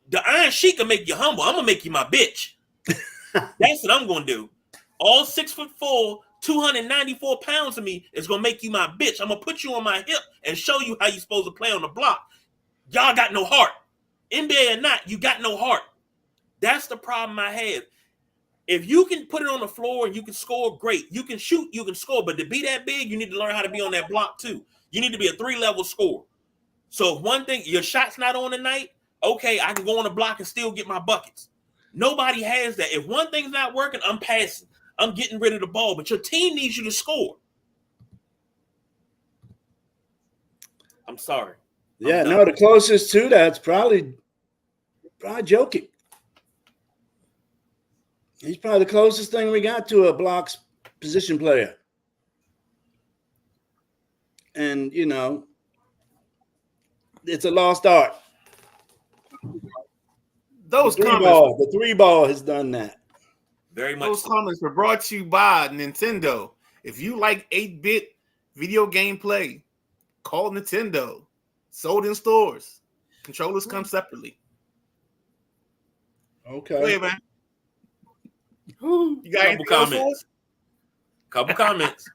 The Iron Sheik can make you humble. I'm gonna make you my bitch. That's what I'm gonna do. All 6'4", 294 pounds of me is gonna make you my bitch. I'm gonna put you on my hip and show you how you're supposed to play on the block. Y'all got no heart. NBA or not, you got no heart. That's the problem I have. If you can put it on the floor and you can score, great. You can shoot, you can score. But to be that big, you need to learn how to be on that block too. You need to be a 3-level scorer. So if one thing, your shot's not on tonight, okay, I can go on the block and still get my buckets. Nobody has that. If one thing's not working, I'm passing. I'm getting rid of the ball. But your team needs you to score. I'm sorry. Yeah, no, the closest to that's probably Jokic. He's probably the closest thing we got to a blocks position player. And, it's a lost art. The three ball has done that. Very much. Those comments were brought to you by Nintendo. If you like 8-bit video game play, call Nintendo. Sold in stores. Controllers come separately. Okay. Go ahead, man. You got any comments? Couple comments.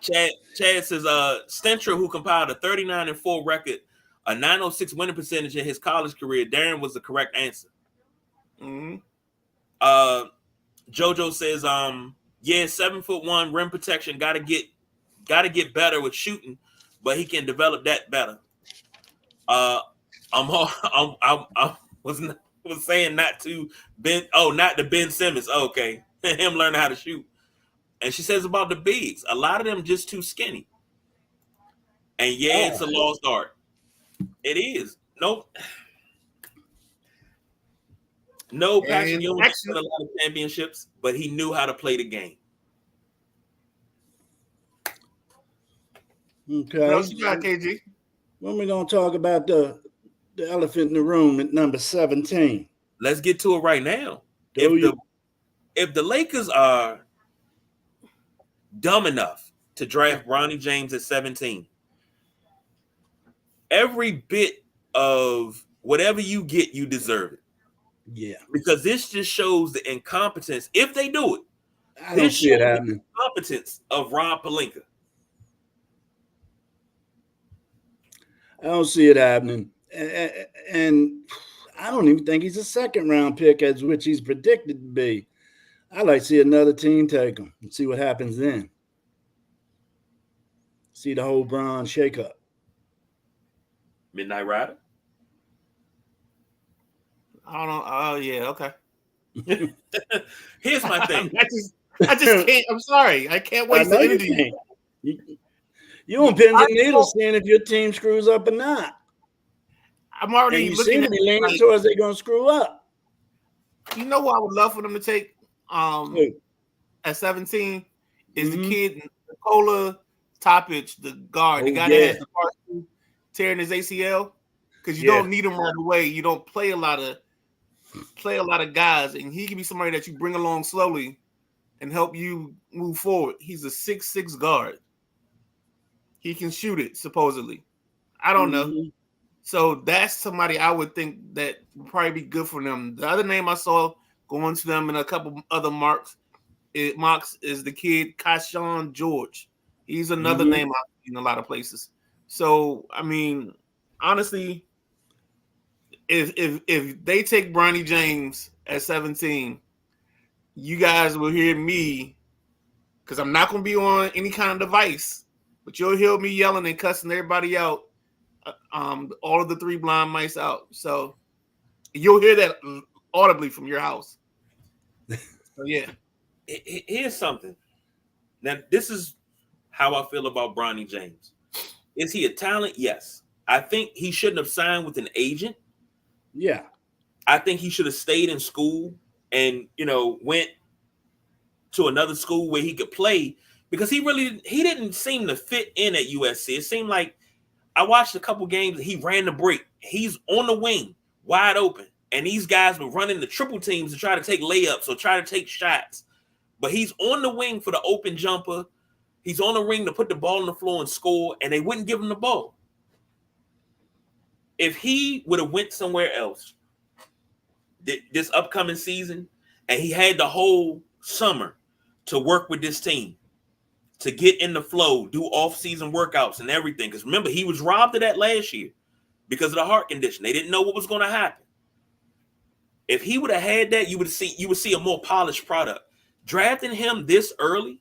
Chad says, Stentra, who compiled a 39-4 record, a 906 winning percentage in his college career. Darren was the correct answer. Mm-hmm. JoJo says, 7'1" rim protection. Gotta get better with shooting, but he can develop that better. I was saying not to Ben Simmons. Oh, okay. Him learning how to shoot. And she says about the bigs, a lot of them just too skinny. And it's a lost art. It is. No, Patrick Ewing won a lot of championships, but he knew how to play the game. Okay. What else you got, KG? When we gonna talk about the elephant in the room at number 17? Let's get to it right now. If the Lakers are dumb enough to draft Bronny James at 17, every bit of whatever you get, you deserve it. Yeah. Because this just shows the incompetence. If they do it, I don't see it happening. The incompetence of Rob Pelinka. I don't see it happening. And I don't even think he's a second-round pick, as which he's predicted to be. I like to see another team take him and see what happens then. See the whole Bron shakeup. Midnight Rider. I don't know. Oh yeah, okay. Here's my thing. I just can't. I'm sorry. I can't waste the energy. You on pins and needles seeing if your team screws up or not. I'm already and you looking seem at to be leaning towards they're gonna screw up. You know what I would love for them to take at 17 is the kid Nikola Topic, the guard, the guy that has the partial tearing his ACL, because you don't need him right away. You don't play a lot of guys, and he can be somebody that you bring along slowly and help you move forward. He's a 6'6" guard. He can shoot it, supposedly. I don't know. So that's somebody I would think that would probably be good for them. The other name I saw going to them and a couple other mocks is the kid Kashawn George. He's another name I've seen in a lot of places. So I mean, honestly, if they take Bronny James at 17, you guys will hear me, because I'm not going to be on any kind of device, but you'll hear me yelling and cussing everybody out. All of the three blind mice out. So you'll hear that audibly from your house. So yeah. Here's something. Now, this is how I feel about Bronny James. Is he a talent? Yes. I think he shouldn't have signed with an agent. Yeah. I think he should have stayed in school and, went to another school where he could play, because he didn't seem to fit in at USC. It seemed like I watched a couple games. He ran the break. He's on the wing, wide open. And these guys were running the triple teams to try to take layups or try to take shots. But he's on the wing for the open jumper. He's on the ring to put the ball on the floor and score, and they wouldn't give him the ball. If he would have went somewhere else this upcoming season, and he had the whole summer to work with this team, to get in the flow, do off-season workouts and everything. Because remember, he was robbed of that last year because of the heart condition. They didn't know what was going to happen. If he would have had that, you would see a more polished product. Drafting him this early,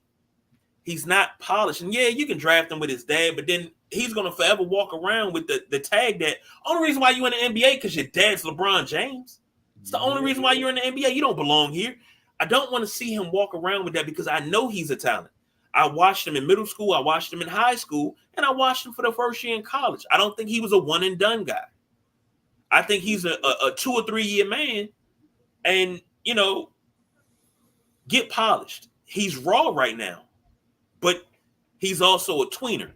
he's not polished. And yeah, you can draft him with his dad, but then he's going to forever walk around with the tag that only reason why you in the NBA because your dad's LeBron James. It's the only reason why you're in the NBA. You don't belong here. I don't want to see him walk around with that, because I know he's a talent. I watched him in middle school, I watched him in high school, and I watched him for the first year in college. I don't think he was a one and done guy. I think he's a 2 or 3 year man, and get polished. He's raw right now, but he's also a tweener.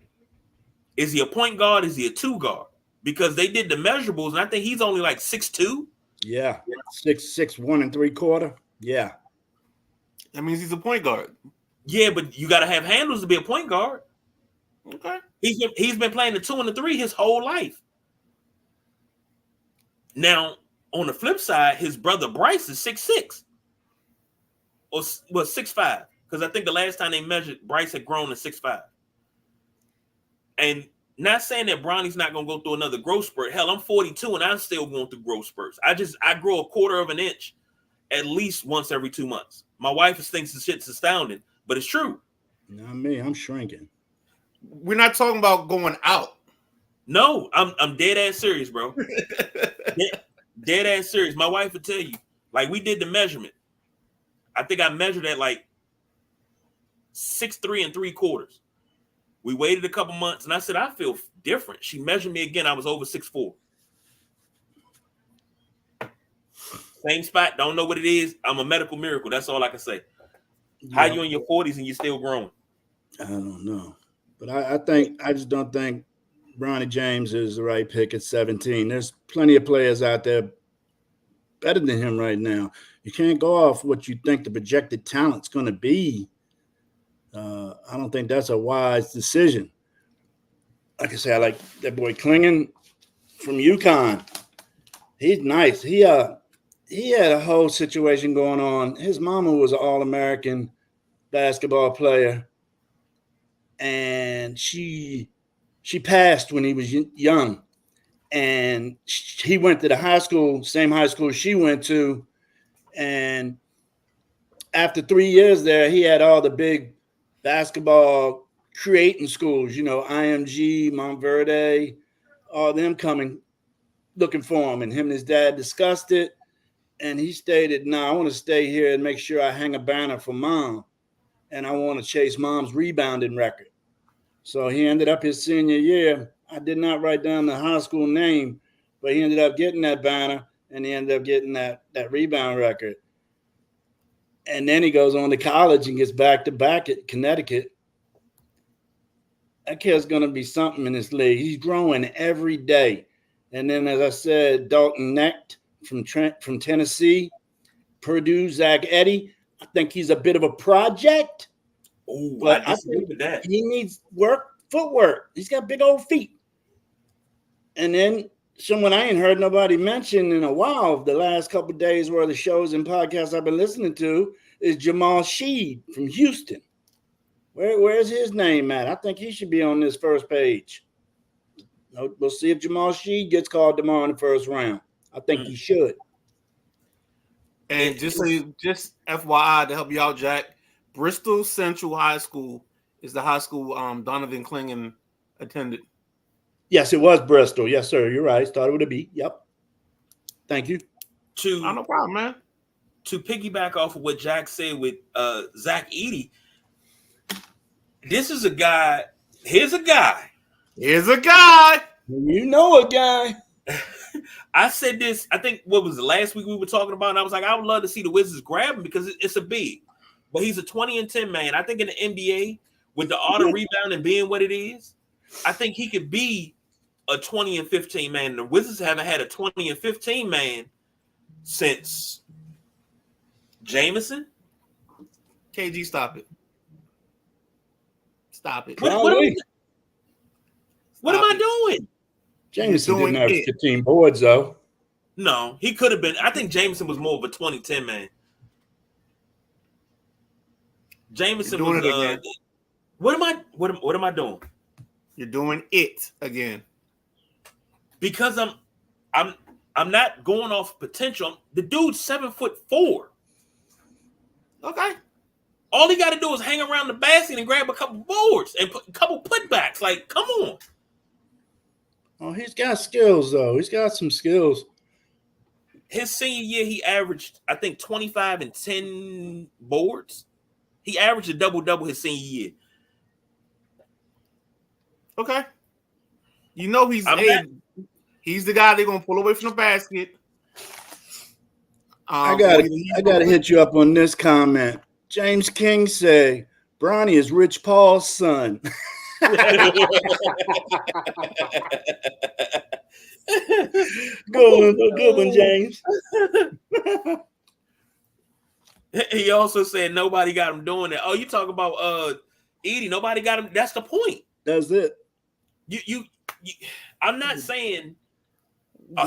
Is he a point guard? Is he a 2 guard? Because they did the measurables, and I think he's only like 6'2". Yeah, 6'1" 3/4. Yeah, that means he's a point guard. Yeah, but you got to have handles to be a point guard. Okay. He's been playing the 2 and the 3 his whole life. Now, on the flip side, his brother Bryce is 6'6", or 6'5", because I think the last time they measured, Bryce had grown to 6'5". And not saying that Bronny's not going to go through another growth spurt. Hell, I'm 42 and I'm still going through growth spurts. I grow 1/4 of an inch at least once every 2 months. My wife thinks the shit's astounding, but it's true. Not me. I'm shrinking. We're not talking about going out. No, I'm dead ass serious, bro. dead ass serious. My wife would tell you. Like, we did the measurement. I think I measured at like 6'3" 3/4. We waited a couple months, and I said, I feel different. She measured me again. I was over 6'4". Same spot. Don't know what it is. I'm a medical miracle. That's all I can say. How you in your 40s and you're still growing? I don't know. But I just don't think Bronny James is the right pick at 17. There's plenty of players out there better than him right now. You can't go off what you think the projected talent's going to be. I don't think that's a wise decision. Like I say, I like that boy Klingon from UConn. He's nice. He had a whole situation going on. His mama was an All-American basketball player, and she passed when he was young. and he went to the high school, same high school she went to. And after 3 years there, he had all the big basketball creating schools, IMG, Montverde, all them coming looking for him. And him and his dad discussed it. And he stated, no, I want to stay here and make sure I hang a banner for Mom. And I want to chase Mom's rebounding record. So he ended up his senior year. I did not write down the high school name, but he ended up getting that banner, and he ended up getting that rebound record. And then he goes on to college and gets back-to-back at Connecticut. That kid's going to be something in this league. He's growing every day. And then, as I said, Dalton Knecht from Tennessee, Purdue, Zach Edey. I think he's a bit of a project. Oh, but I disagree with that. He needs footwork. He's got big old feet. And then someone I ain't heard nobody mention in a while, the last couple of days where the shows and podcasts I've been listening to, is Jamal Sheed from Houston. Where's his name at? I think he should be on this first page. We'll see if Jamal Sheed gets called tomorrow in the first round. I think he should. And just FYI to help you out, Jack, Bristol Central High School is the high school Donovan Clingan attended. Yes, it was Bristol. Yes, sir. You're right. Started with a B. Yep. Thank you. No problem, man. To piggyback off of what Jack said with Zach Edey, this is a guy. Here's a guy. You know a guy. I said this, I think, what was the last week we were talking about? And I was like, I would love to see the Wizards grab him because it's a big. But he's a 20-10 man. I think in the NBA, with the auto rebound and being what it is, I think he could be a 20-15 man. And the Wizards haven't had a 20-15 man since Jameson. KG, stop it. What am I doing? Jameson didn't have 15 boards, though. No, he could have been. I think Jameson was more of a 20-10 man. Jameson was. What am I doing? You're doing it again. Because I'm not going off potential. The dude's 7'4". Okay. All he got to do is hang around the basket and grab a couple boards and put a couple putbacks. Like, come on. Oh, he's got skills, though. He's got some skills. His senior year, he averaged, I think, 25 and 10 boards. He averaged a double-double his senior year. Okay. He's the guy they're going to pull away from the basket. I gotta hit you up on this comment. James King say, Bronny is Rich Paul's son. Good one, James. He also said nobody got him doing that. Oh, you talk about Edey? Nobody got him. That's the point. That's it. You I'm not saying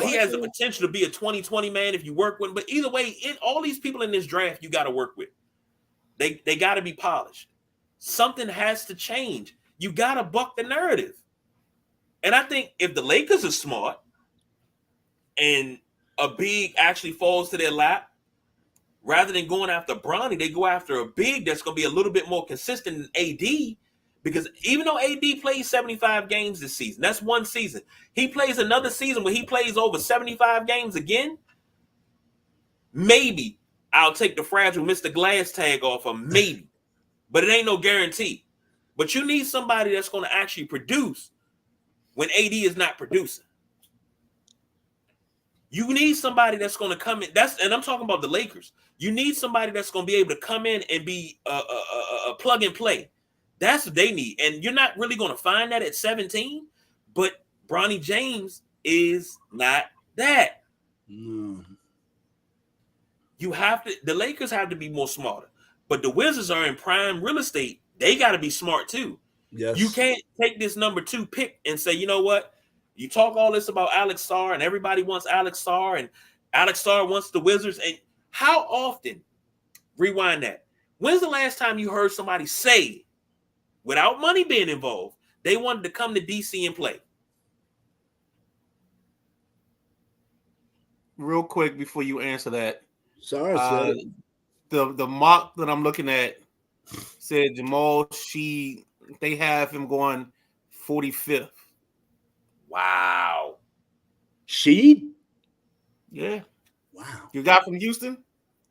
he has the potential to be a 20-20 man if you work with him, but either way, all these people in this draft you got to work with. They got to be polished. Something has to change. You got to buck the narrative. And I think if the Lakers are smart and a big actually falls to their lap, rather than going after Bronny, they go after a big that's going to be a little bit more consistent than AD. Because even though AD plays 75 games this season, that's one season. He plays another season where he plays over 75 games again. Maybe I'll take the fragile Mr. Glass tag off of maybe. But it ain't no guarantee. But you need somebody that's going to actually produce when AD is not producing. You need somebody that's going to come in. And I'm talking about the Lakers. You need somebody that's going to be able to come in and be a plug and play. That's what they need. And you're not really going to find that at 17. But Bronny James is not that. No. The Lakers have to be more smarter. But the Wizards are in prime real estate. They got to be smart too. Yes. You can't take this number 2 pick and say, you know what? You talk all this about Alex Sarr and everybody wants Alex Sarr and Alex Sarr wants the Wizards. And how often, rewind that, when's the last time you heard somebody say, without money being involved, they wanted to come to DC and play? real quick before you answer that. Sorry, said it. The mock that I'm looking at said Jamal Sheed, they have him going 45th. Wow. Sheed? Yeah. Wow. You got from Houston?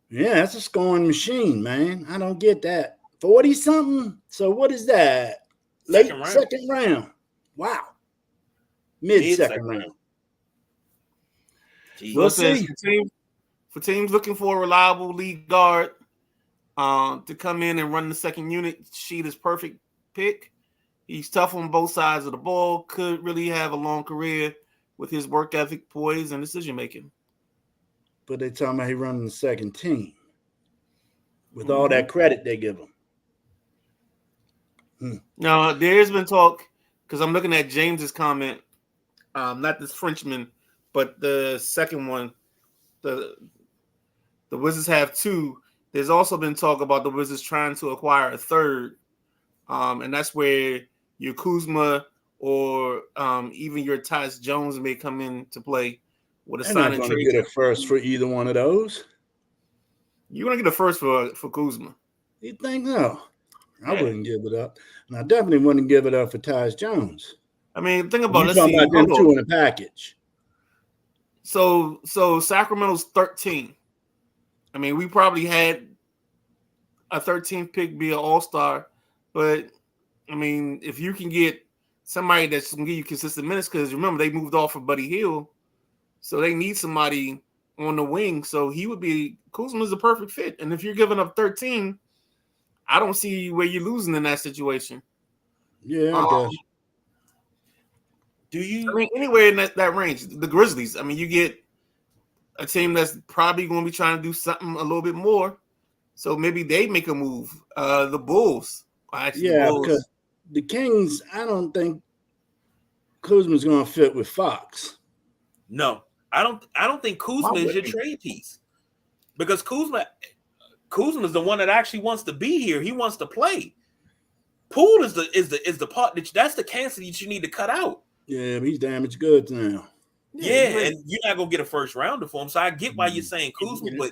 Yeah, that's a scoring machine, man. I don't get that. 40 something. So what is that? Late second round. Wow. Mid second round. We'll see. For teams looking for a reliable lead guard to come in and run the second unit, Sheed is perfect pick. He's tough on both sides of the ball. Could really have a long career with his work ethic, poise, and decision making. But they talking about he running the second team with all that credit they give him. Now, there's been talk, because I'm looking at James's comment, not this Frenchman, but the second one. The Wizards have two. There's also been talk about the Wizards trying to acquire a third, and that's where your Kuzma or even your Tyus Jones may come into play with a sign and trade. They're not going to get a first for either one of those. You're going to get a first for Kuzma. You think no? I wouldn't give it up, and I definitely wouldn't give it up for Tyus Jones. I mean, think about let's see. About them two in a package. So Sacramento's 13. I mean, we probably had a 13th pick be an all-star, but I mean, if you can get somebody that's going to give you consistent minutes, because remember, they moved off of Buddy Hield, so they need somebody on the wing. So Kuzma's the perfect fit. And if you're giving up 13, I don't see where you're losing in that situation. Yeah, I guess. I mean, anywhere in that range, the Grizzlies, I mean, you get a team that's probably going to be trying to do something a little bit more. So maybe they make a move. The Bulls. Because the Kings, I don't think Kuzma's going to fit with Fox. No, I don't think Kuzma is your trade piece, because Kuzma is the one that actually wants to be here. He wants to play. Poole is the part that's the cancer that you need to cut out. Yeah, but he's damaged goods now. Yeah, and you're not gonna get a first rounder for him. So I get why you're saying Kuzma, but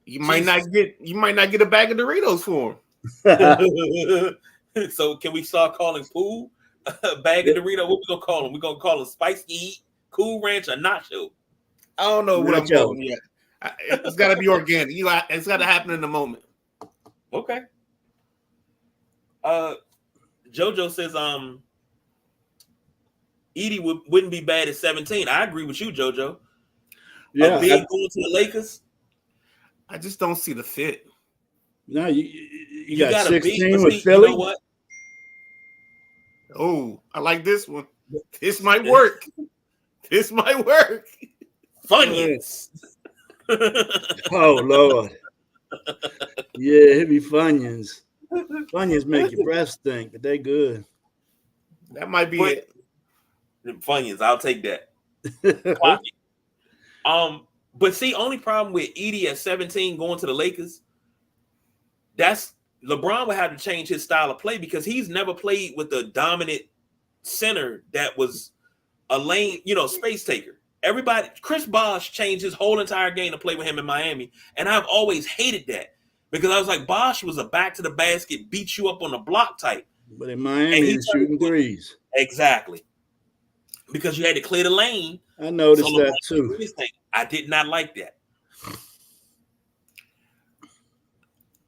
you might not get a bag of Doritos for him. So can we start calling Poole a bag of Doritos? What we gonna call him? We gonna call him Spicy Eat, Cool Ranch, or Nacho? I don't know what I'm calling yet. It's got to be organic. It's got to happen in the moment. Okay. JoJo says Edie wouldn't be bad at 17. I agree with you, JoJo. Yeah, big going to the Lakers. I just don't see the fit. No, you got 16 with You Philly. know what? Oh, I like this one. This might work. This might work. Funyuns. Oh Lord. Yeah, it'd be Funyuns. Funyuns make your breath stink, but they good. That might be it. Funyuns, I'll take that. But see, only problem with Edie at 17 going to the Lakers, that's LeBron would have to change his style of play, because he's never played with a dominant center that was a lane, space taker. Everybody, Chris Bosh changed his whole entire game to play with him in Miami, and I've always hated that, because I was like, Bosh was a back to the basket, beat you up on the block type. But in Miami, he's shooting threes. Exactly. Because you had to clear the lane. I noticed that too. I did not like that.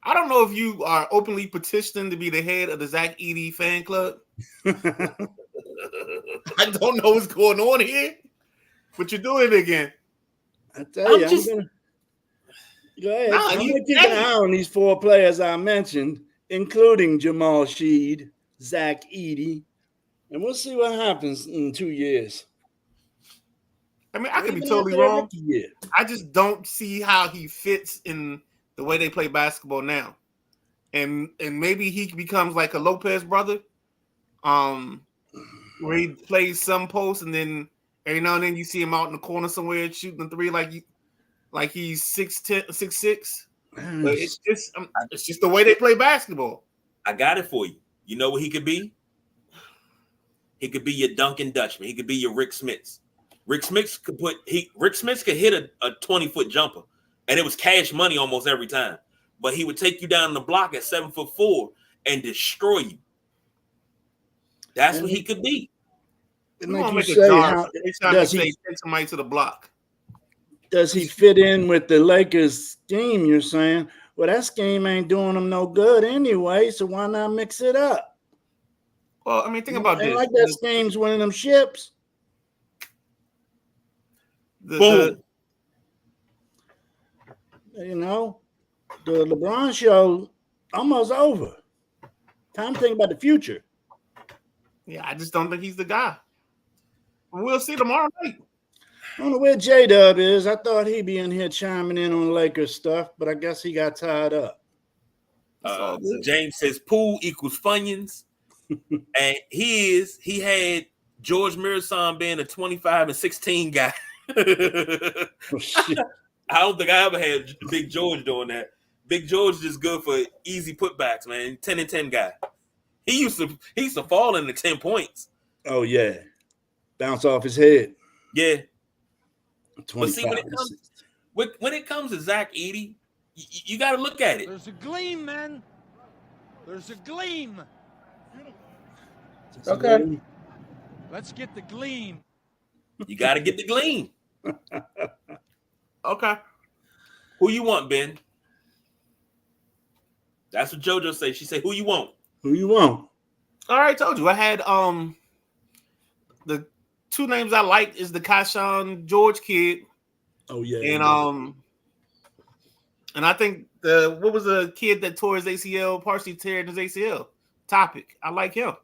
I don't know if you are openly petitioning to be the head of the Zach Edey fan club. I don't know what's going on here, but you're doing it again. I tell you, go ahead. I'm going to keep an eye on these four players I mentioned, including Jamal Sheed, Zach Edey, and we'll see what happens in 2 years. I mean, I could be totally wrong. I just don't see how he fits in the way they play basketball now. And maybe he becomes like a Lopez brother, where he plays some post, and then every now and then you see him out in the corner somewhere shooting a three like he's 6'10", 6'6". But it's just the way they play basketball. I got it for you. You know what he could be? He could be your Duncan Dutchman. He could be your Rick Smits. Rick Smith could hit a 20-foot jumper, and it was cash money almost every time. But he would take you down the block at 7'4" and destroy you. That's what he could be. And We like want to you make a say, jar how every time does you say he take somebody to the block. does he fit in with the Lakers scheme? You're saying, well, that scheme ain't doing him no good anyway, so why not mix it up? Well, I mean, think about And this. like that scheme's winning them ships. Boom. You know, the LeBron show almost over. Time to think about the future. Yeah, I just don't think he's the guy. We'll see tomorrow night. I don't know where J-Dub is. I thought he'd be in here chiming in on Lakers stuff, but I guess he got tied up. James says pool equals Funyuns. And he had George Mirasan being a 25 and 16 guy. Oh, shit. I don't think I ever had Big George doing that. Big George is just good for easy putbacks, man. 10 and 10 guy. He used to fall into 10 points. Oh, yeah. Bounce off his head. Yeah. But 25. see, when it comes to Zach Edey, you got to look at it. There's a gleam, man. There's a gleam. Okay. Let's get the gleam. You got to get the gleam. Okay. Who you want, Ben? That's what JoJo say. She said, "Who you want?" Who you want? All right, told you. I had the two names I liked is the Kayshawn George kid, Oh, yeah. and I think what was the kid that tore his ACL, partially tearing his ACL? Topic. I like him.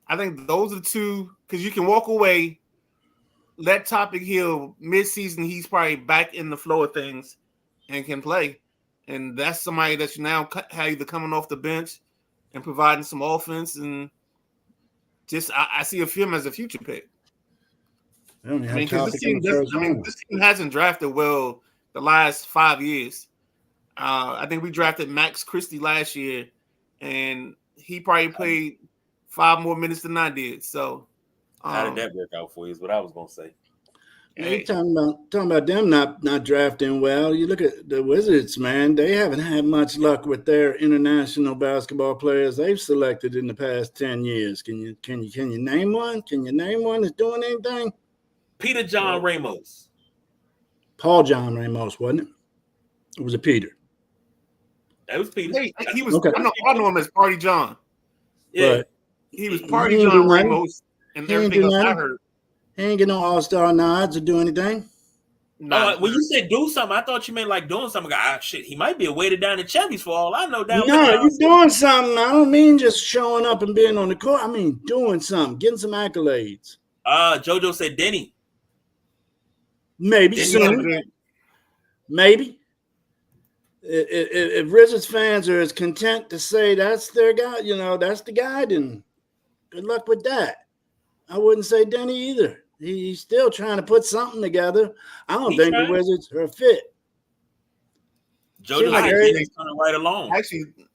I think those are the two because you can walk away. Let Topic heal mid-season. He's probably back in the flow of things and can play. And that's somebody that you now have either coming off the bench and providing some offense. And just I see him as a future pick. Because this team hasn't drafted well the last 5 years. I think we drafted Max Christie last year, and he probably played 5 more minutes than I did. So how did that work out for you? Is what I was gonna say. You're talking about them not drafting well. You look at the Wizards, man. They haven't had much luck with their international basketball players they've selected in the past 10 years. Can you name one? Can you name one that's doing anything? Peter John Ramos. Paul John Ramos, wasn't it? Or was it Peter? That was Peter. He was. Okay. I know him as Party John. Yeah. But He was Party John Ramos and everything else I heard. he ain't get no all-star nods or do anything. Nah. When you said do something, I thought you meant like doing something. Shit, he might be weighted down in Chevy's for all I know. No, you're doing something. I don't mean just showing up and being on the court. I mean doing something, getting some accolades. JoJo said Denny. Maybe soon. Maybe. If Wizards fans are as content to say that's their guy, that's the guy, then good luck with that. I wouldn't say Denny either. He's still trying to put something together. I don't think the Wizards are fit. JoJo said he's coming right along. I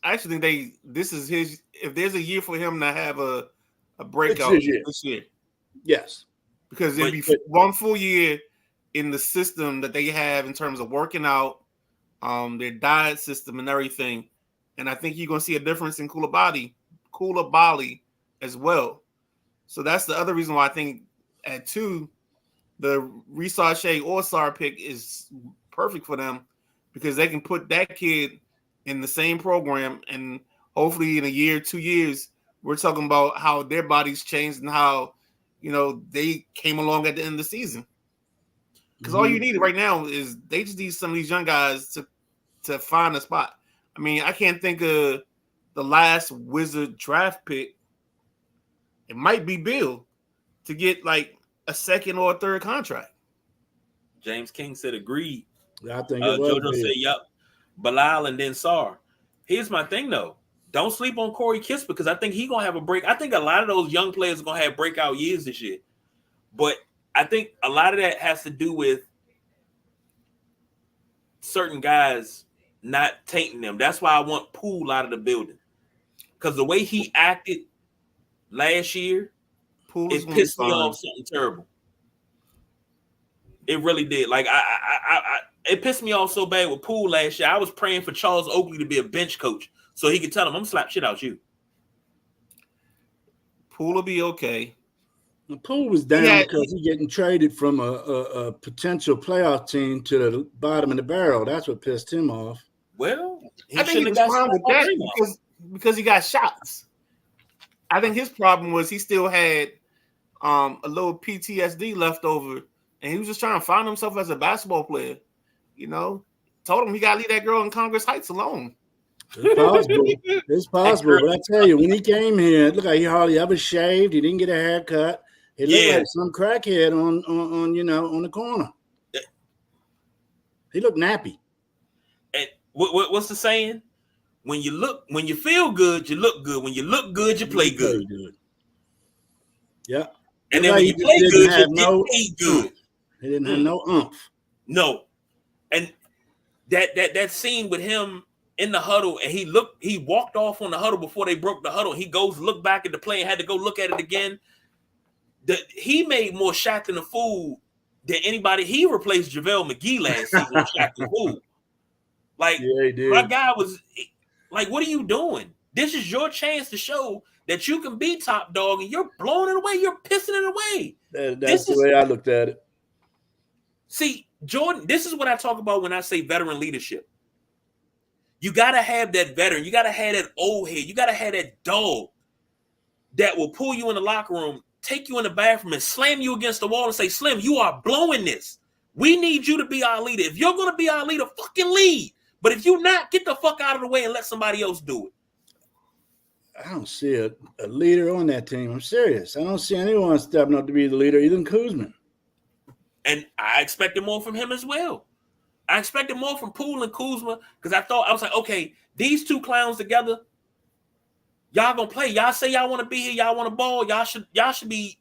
actually think this is his. If there's a year for him to have a breakout this year, yes, because it'd be 1 full year in the system that they have in terms of working out, their diet system and everything, and I think you're going to see a difference in Koulibaly as well. So that's the other reason why I think at 2, the Resaw Shea All-Star pick is perfect for them because they can put that kid in the same program, and hopefully in a year, 2 years, we're talking about how their bodies changed and how they came along at the end of the season. Because all you need right now is they just need some of these young guys to find a spot. I mean, I can't think of the last Wizard draft pick. It might be Bill to get like a second or a third contract. James King said agreed. I think it was JoJo said yep. Bilal and then Sar. Here's my thing though. Don't sleep on Corey Kispert because I think he's gonna have a break. I think a lot of those young players are gonna have breakout years this year. But I think a lot of that has to do with certain guys not tainting them. That's why I want Poole out of the building. Because the way he acted last year, it pissed me off something terrible. It really did. Like it pissed me off so bad with Poole last year. I was praying for Charles Oakley to be a bench coach so he could tell him, "I'm gonna slap shit out you." Poole will be okay. The Poole was down because he's getting traded from a potential playoff team to the bottom of the barrel. That's what pissed him off. Well, I think he was fine with that because he got shots. I think his problem was he still had a little PTSD left over, and he was just trying to find himself as a basketball player. You know, told him he got to leave that girl in Congress Heights alone. It's possible. It's possible. But I tell you, when he came here, it looked like he hardly ever shaved. He didn't get a haircut. It looked like some crackhead on the corner. He looked nappy. And what's the saying? When you feel good, you look good. When you look good, you play good. Yeah. And then when you play good, you get paid good. He didn't have no oomph. No. And that scene with him in the huddle, and he walked off on the huddle before they broke the huddle. He goes look back at the play and had to go look at it again. He made more shots than a fool than anybody. He replaced JaVale McGee last season with Shaq the Fool. Like, he did. My guy was like, what are you doing? This is your chance to show that you can be top dog, and you're blowing it away. You're pissing it away. That's the way I looked at it. See, Jordan, this is what I talk about when I say veteran leadership. You got to have that veteran. You got to have that old head. You got to have that dog that will pull you in the locker room, take you in the bathroom, and slam you against the wall and say, Slim, you are blowing this. We need you to be our leader. If you're going to be our leader, fucking lead. But if you're not, get the fuck out of the way and let somebody else do it. I don't see a leader on that team. I'm serious. I don't see anyone stepping up to be the leader, even Kuzma. And I expected more from him as well. I expected more from Poole and Kuzma because I was like, okay, these two clowns together, y'all gonna play. Y'all say y'all want to be here. Y'all want to ball. Y'all should be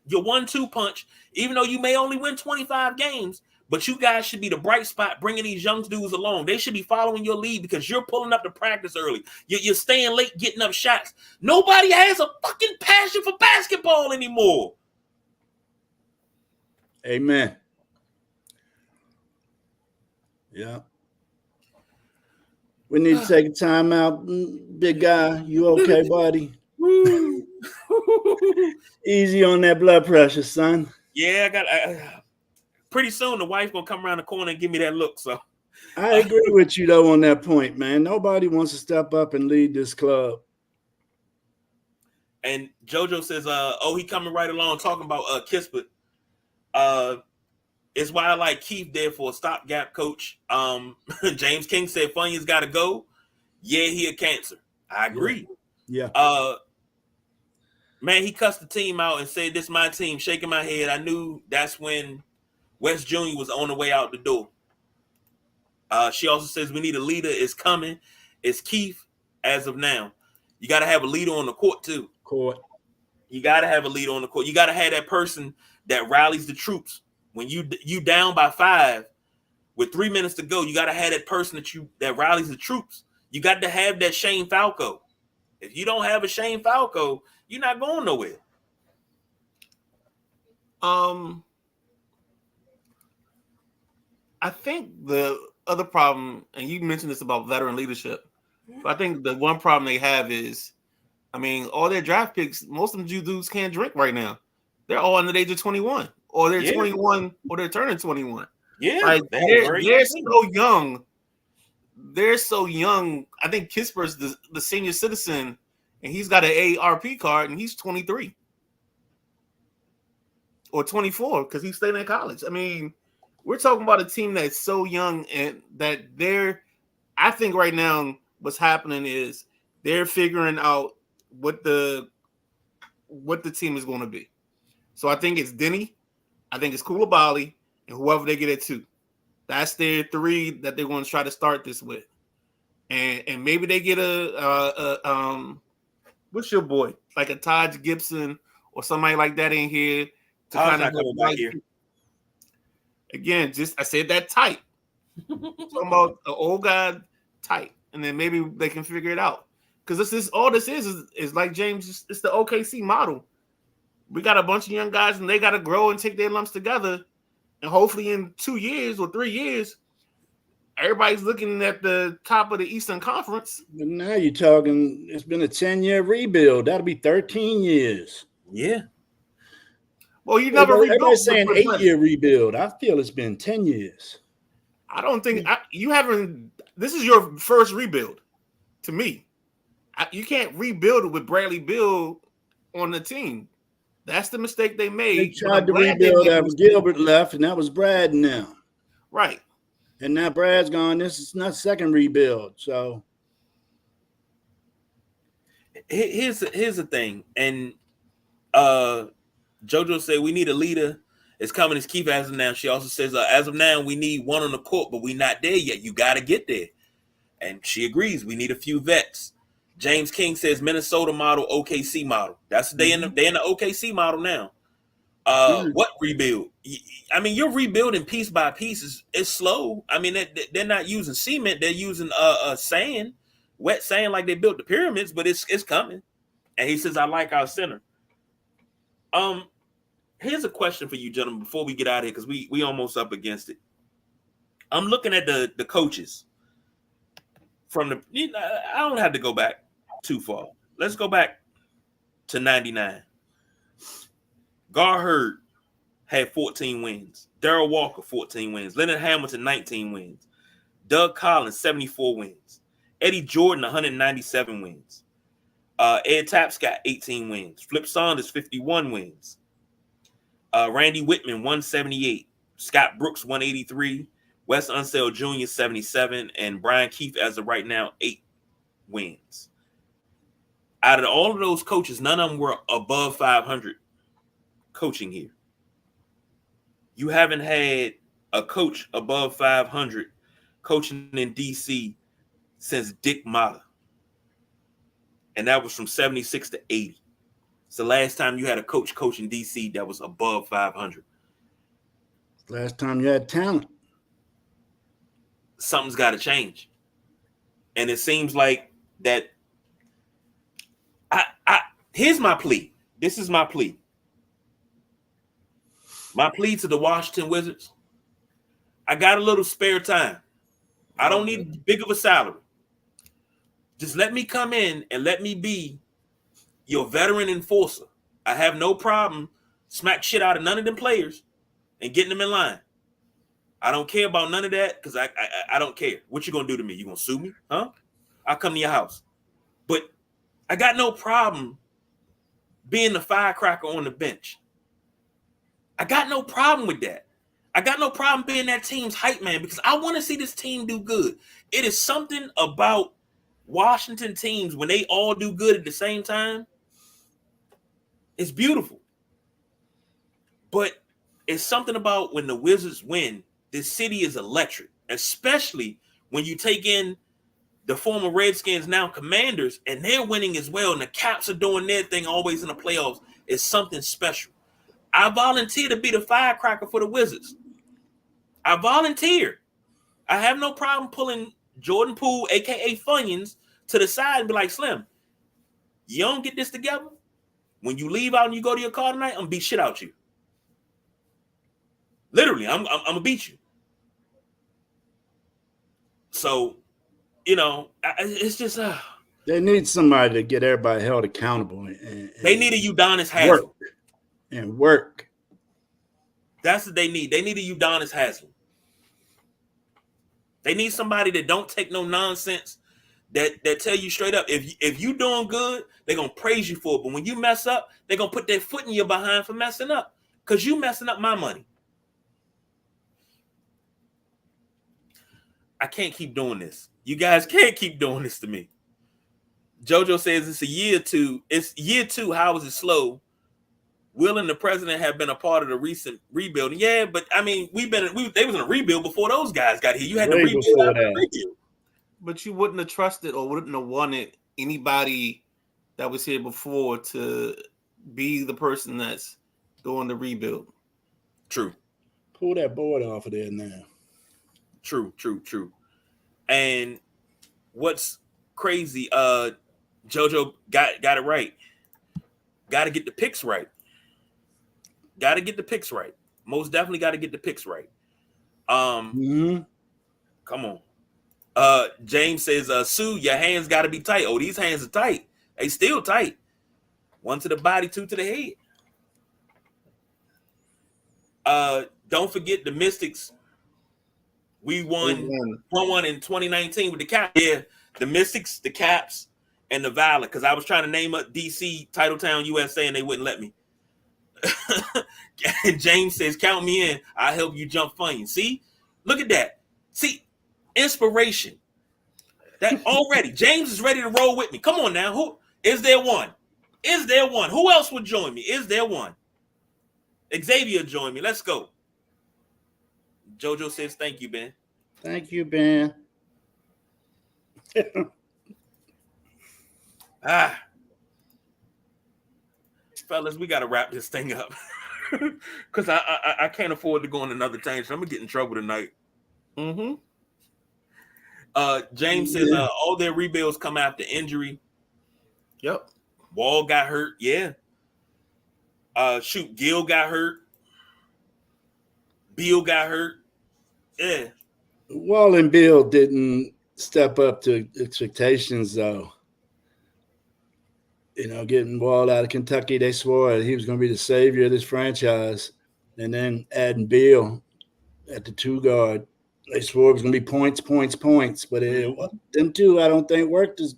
your 1-2 punch. Even though you may only win 25 games, but you guys should be the bright spot bringing these young dudes along. They should be following your lead because you're pulling up to practice early. You're staying late, getting up shots. Nobody has a fucking passion for basketball anymore. Amen. Yeah. We need to take a time out. Big guy, you okay, buddy? Easy on that blood pressure, son. Yeah, pretty soon the wife gonna come around the corner and give me that look. So I agree with you though on that point, man. Nobody wants to step up and lead this club. And JoJo says, he coming right along talking about Kispert. It's why I like Keith there for a stopgap coach. James King said Funyun's got to go. Yeah, he a cancer. I agree. Yeah. Man, he cussed the team out and said, "This is my team." Shaking my head. I knew that's when West Jr. was on the way out the door. She also says we need a leader. It's coming. It's Keith as of now. You got to have a leader on the court too. You got to have a leader on the court. You got to have that person that rallies the troops. When you down by 5 with 3 minutes to go, you got to have that person that rallies the troops. You got to have that Shane Falco. If you don't have a Shane Falco, you're not going nowhere. I think the other problem, and you mentioned this about veteran leadership, but I think the one problem they have is, I mean, all their draft picks, most of them dudes can't drink right now. They're all under the age of 21. Or they're 21, or they're turning 21. Yeah, like, they're so young. They're so young. I think Kispert's the senior citizen, and he's got an AARP card, and he's 23 or 24 because he's staying in college. I mean, we're talking about a team that's so young, and that I think right now what's happening is they're figuring out what the team is going to be. So I think it's Denny. I think it's Koulibaly and whoever they get at 2. That's their 3 that they're going to try to start this with. And maybe they get what's your boy? Like a Taj Gibson or somebody like that in here to kind of go back here. Again, I said that type. Talking about an old guy type. And then maybe they can figure it out. Because this is like James, it's the OKC model. We got a bunch of young guys, and they got to grow and take their lumps together. and hopefully in 2 years or 3 years, everybody's looking at the top of the Eastern Conference. But now you're talking, it's been a 10-year rebuild. That'll be 13 years. Yeah. Well, you never rebuilt. Everybody's saying with 8-year rebuild. I feel it's been 10 years. I don't think you haven't. This is your first rebuild, to me. You can't rebuild it with Bradley Beal on the team. That's the mistake they made. They tried to rebuild after Gilbert left, and that was Brad now. Right. And now Brad's gone. This is not second rebuild. So here's the thing. And JoJo said we need a leader. It's coming as Keith as of now. She also says, as of now, we need one on the court, but we're not there yet. You got to get there. And she agrees. We need a few vets. James King says Minnesota model, OKC model. That's they in the OKC model now. What rebuild? I mean, you're rebuilding piece by piece. It's slow. I mean, they're not using cement. They're using sand, wet sand, like they built the pyramids. But it's coming. And he says, I like our center. Here's a question for you, gentlemen, before we get out of here, because we almost up against it. I'm looking at the coaches from the. I don't have to go back too far. Let's go back to 99. Gar Hurd had 14 wins. Darrell Walker, 14 wins. Leonard Hamilton, 19 wins. Doug Collins, 74 wins. Eddie Jordan, 197 wins. Ed Tapscott, 18 wins. Flip Saunders, 51 wins. Randy Whitman, 178. Scott Brooks, 183. Wes Unseld Jr., 77. And Brian Keefe, as of right now, 8 wins. Out of all of those coaches, none of them were above 500 coaching here. You haven't had a coach above 500 coaching in DC since Dick Motta. And that was from 76 to 80. It's the last time you had a coach coaching DC that was above 500. Last time you had talent. Something's got to change. And it seems like that. Here's my plea. This is my plea. My plea to the Washington Wizards. I got a little spare time. I don't need big of a salary. Just let me come in and let me be your veteran enforcer. I have no problem smack shit out of none of them players and getting them in line. I don't care about none of that because I don't care. What you gonna do to me? You gonna sue me? Huh? I'll come to your house. But I got no problem being the firecracker on the bench. I got no problem with that. I got no problem being that team's hype man because I want to see this team do good. It is something about Washington teams when they all do good at the same time. It's beautiful. But it's something about when the Wizards win, this city is electric, especially when you take in the former Redskins, now Commanders, and they're winning as well, and the Caps are doing their thing always in the playoffs. It's something special. I volunteer to be the firecracker for the Wizards. I volunteer. I have no problem pulling Jordan Poole, a.k.a. Funyuns, to the side and be like, Slim, you don't get this together? When you leave out and you go to your car tonight, I'm going to beat shit out you. Literally, I'm going to beat you. So, you know, it's just... They need somebody to get everybody held accountable. And they need a Udonis Haslem. Work. That's what they need. They need a Udonis Haslem. They need somebody that don't take no nonsense, that tell you straight up, if you doing good, they're going to praise you for it. But when you mess up, they're going to put their foot in your behind for messing up because you messing up my money. I can't keep doing this. You guys can't keep doing this to me. JoJo says it's a year two. It's year two. How is it slow? Will and the president have been a part of the recent rebuilding. Yeah, but I mean, they was in a rebuild before those guys got here. You had to rebuild. But you wouldn't have trusted or wouldn't have wanted anybody that was here before to be the person that's doing the rebuild. True. Pull that board off of there now. True. And what's crazy, JoJo got it right. Got to get the picks right. Most definitely got to get the picks right. Mm-hmm. Come on. James says, Sue, your hands got to be tight. Oh, these hands are tight. They still tight. 1 to the body, 2 to the head. Don't forget the Mystics. We won 1-1 in 2019 with the Caps. Yeah, the Mystics, the Caps, and the Violet. Because I was trying to name up DC, Titletown, USA, and they wouldn't let me. And James says, count me in. I'll help you jump funny. See? Look at that. See? Inspiration. That already. James is ready to roll with me. Come on now. Who is there one? Is there one? Who else would join me? Is there one? Xavier join me. Let's go. Jojo says, thank you, Ben. Thank you, Ben. Fellas, we got to wrap this thing up. Because I can't afford to go on another tangent. I'm going to get in trouble tonight. Mm-hmm. James says, all their rebuilds come after injury. Yep. Wall got hurt. Yeah. Gil got hurt. Beal got hurt. Yeah. Wall and Bill didn't step up to expectations, though. You know, getting Wall out of Kentucky, they swore he was going to be the savior of this franchise. And then adding Bill at the 2 guard, they swore it was going to be points. But them two, I don't think, worked as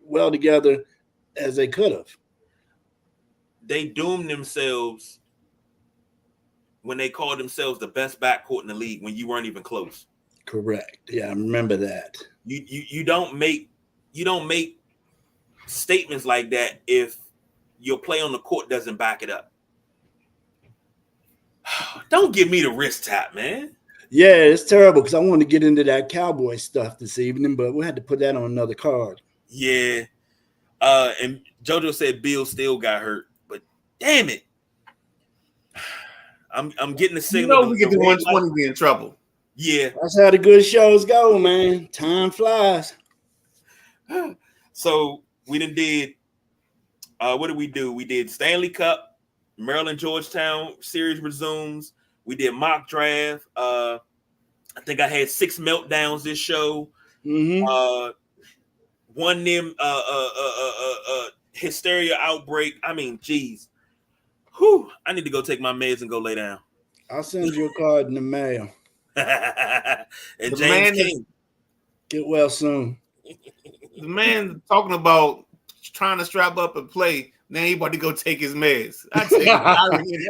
well together as they could have. They doomed themselves when they called themselves the best backcourt in the league when you weren't even close. Correct. Yeah, I remember that. You don't make statements like that if your play on the court doesn't back it up. Don't give me the wrist tap, man. Yeah, it's terrible because I wanted to get into that Cowboy stuff this evening, but we had to put that on another card. Yeah. And JoJo said Bill still got hurt, but damn it. I'm getting the signal. We get to 120, be in trouble. Yeah. That's how the good shows go, man. Time flies. So we did what did we do? We did Stanley Cup, Maryland Georgetown series resumes. We did mock draft. I think I had 6 meltdowns this show. Mm-hmm. One them hysteria outbreak. I mean, geez. Whew, I need to go take my meds and go lay down. I'll send you a card in the mail. And The James man King. Get well soon. The man talking about trying to strap up and play. Now he about to go take his meds. I take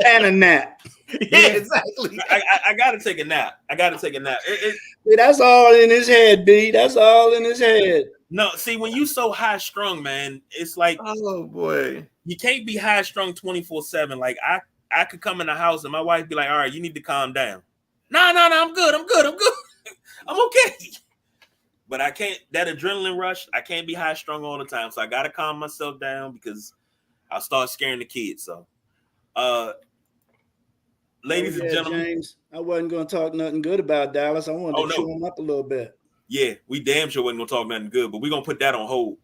And a nap. Yeah, exactly. I gotta take a nap. That's all in his head, B. That's all in his head. No, see, when you so high strung, man, it's like Oh boy. you can't be high strung 24/7. Like I could come in the house and my wife be like, all right, you need to calm down. No, I'm good. I'm okay. But I can't, that adrenaline rush, I can't be high strung all the time. So I gotta calm myself down because I'll start scaring the kids. So ladies and gentlemen. James, I wasn't gonna talk nothing good about Dallas. I wanted to chew him up a little bit. Yeah, we damn sure wasn't gonna talk nothing good, but we're gonna put that on hold.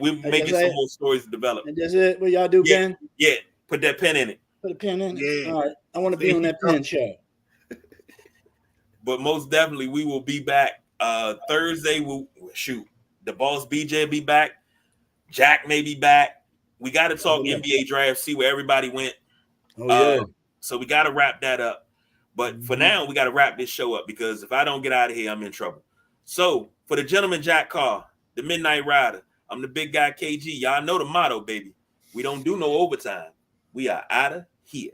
We're making some more stories to develop. And that's it. What y'all do, Ben? Yeah, put that pen in it. Put a pen in it. Yeah. All right. I want to be on that pen show. But most definitely we will be back. Thursday we'll shoot. The boss BJ be back. Jack may be back. We got to talk NBA draft, see where everybody went. Oh yeah. So we got to wrap that up. But for now, we got to wrap this show up because if I don't get out of here, I'm in trouble. So for the gentleman Jack Carr, the Midnight Rider, I'm the big guy KG. Y'all know the motto, baby. We don't do no overtime. We are out of here.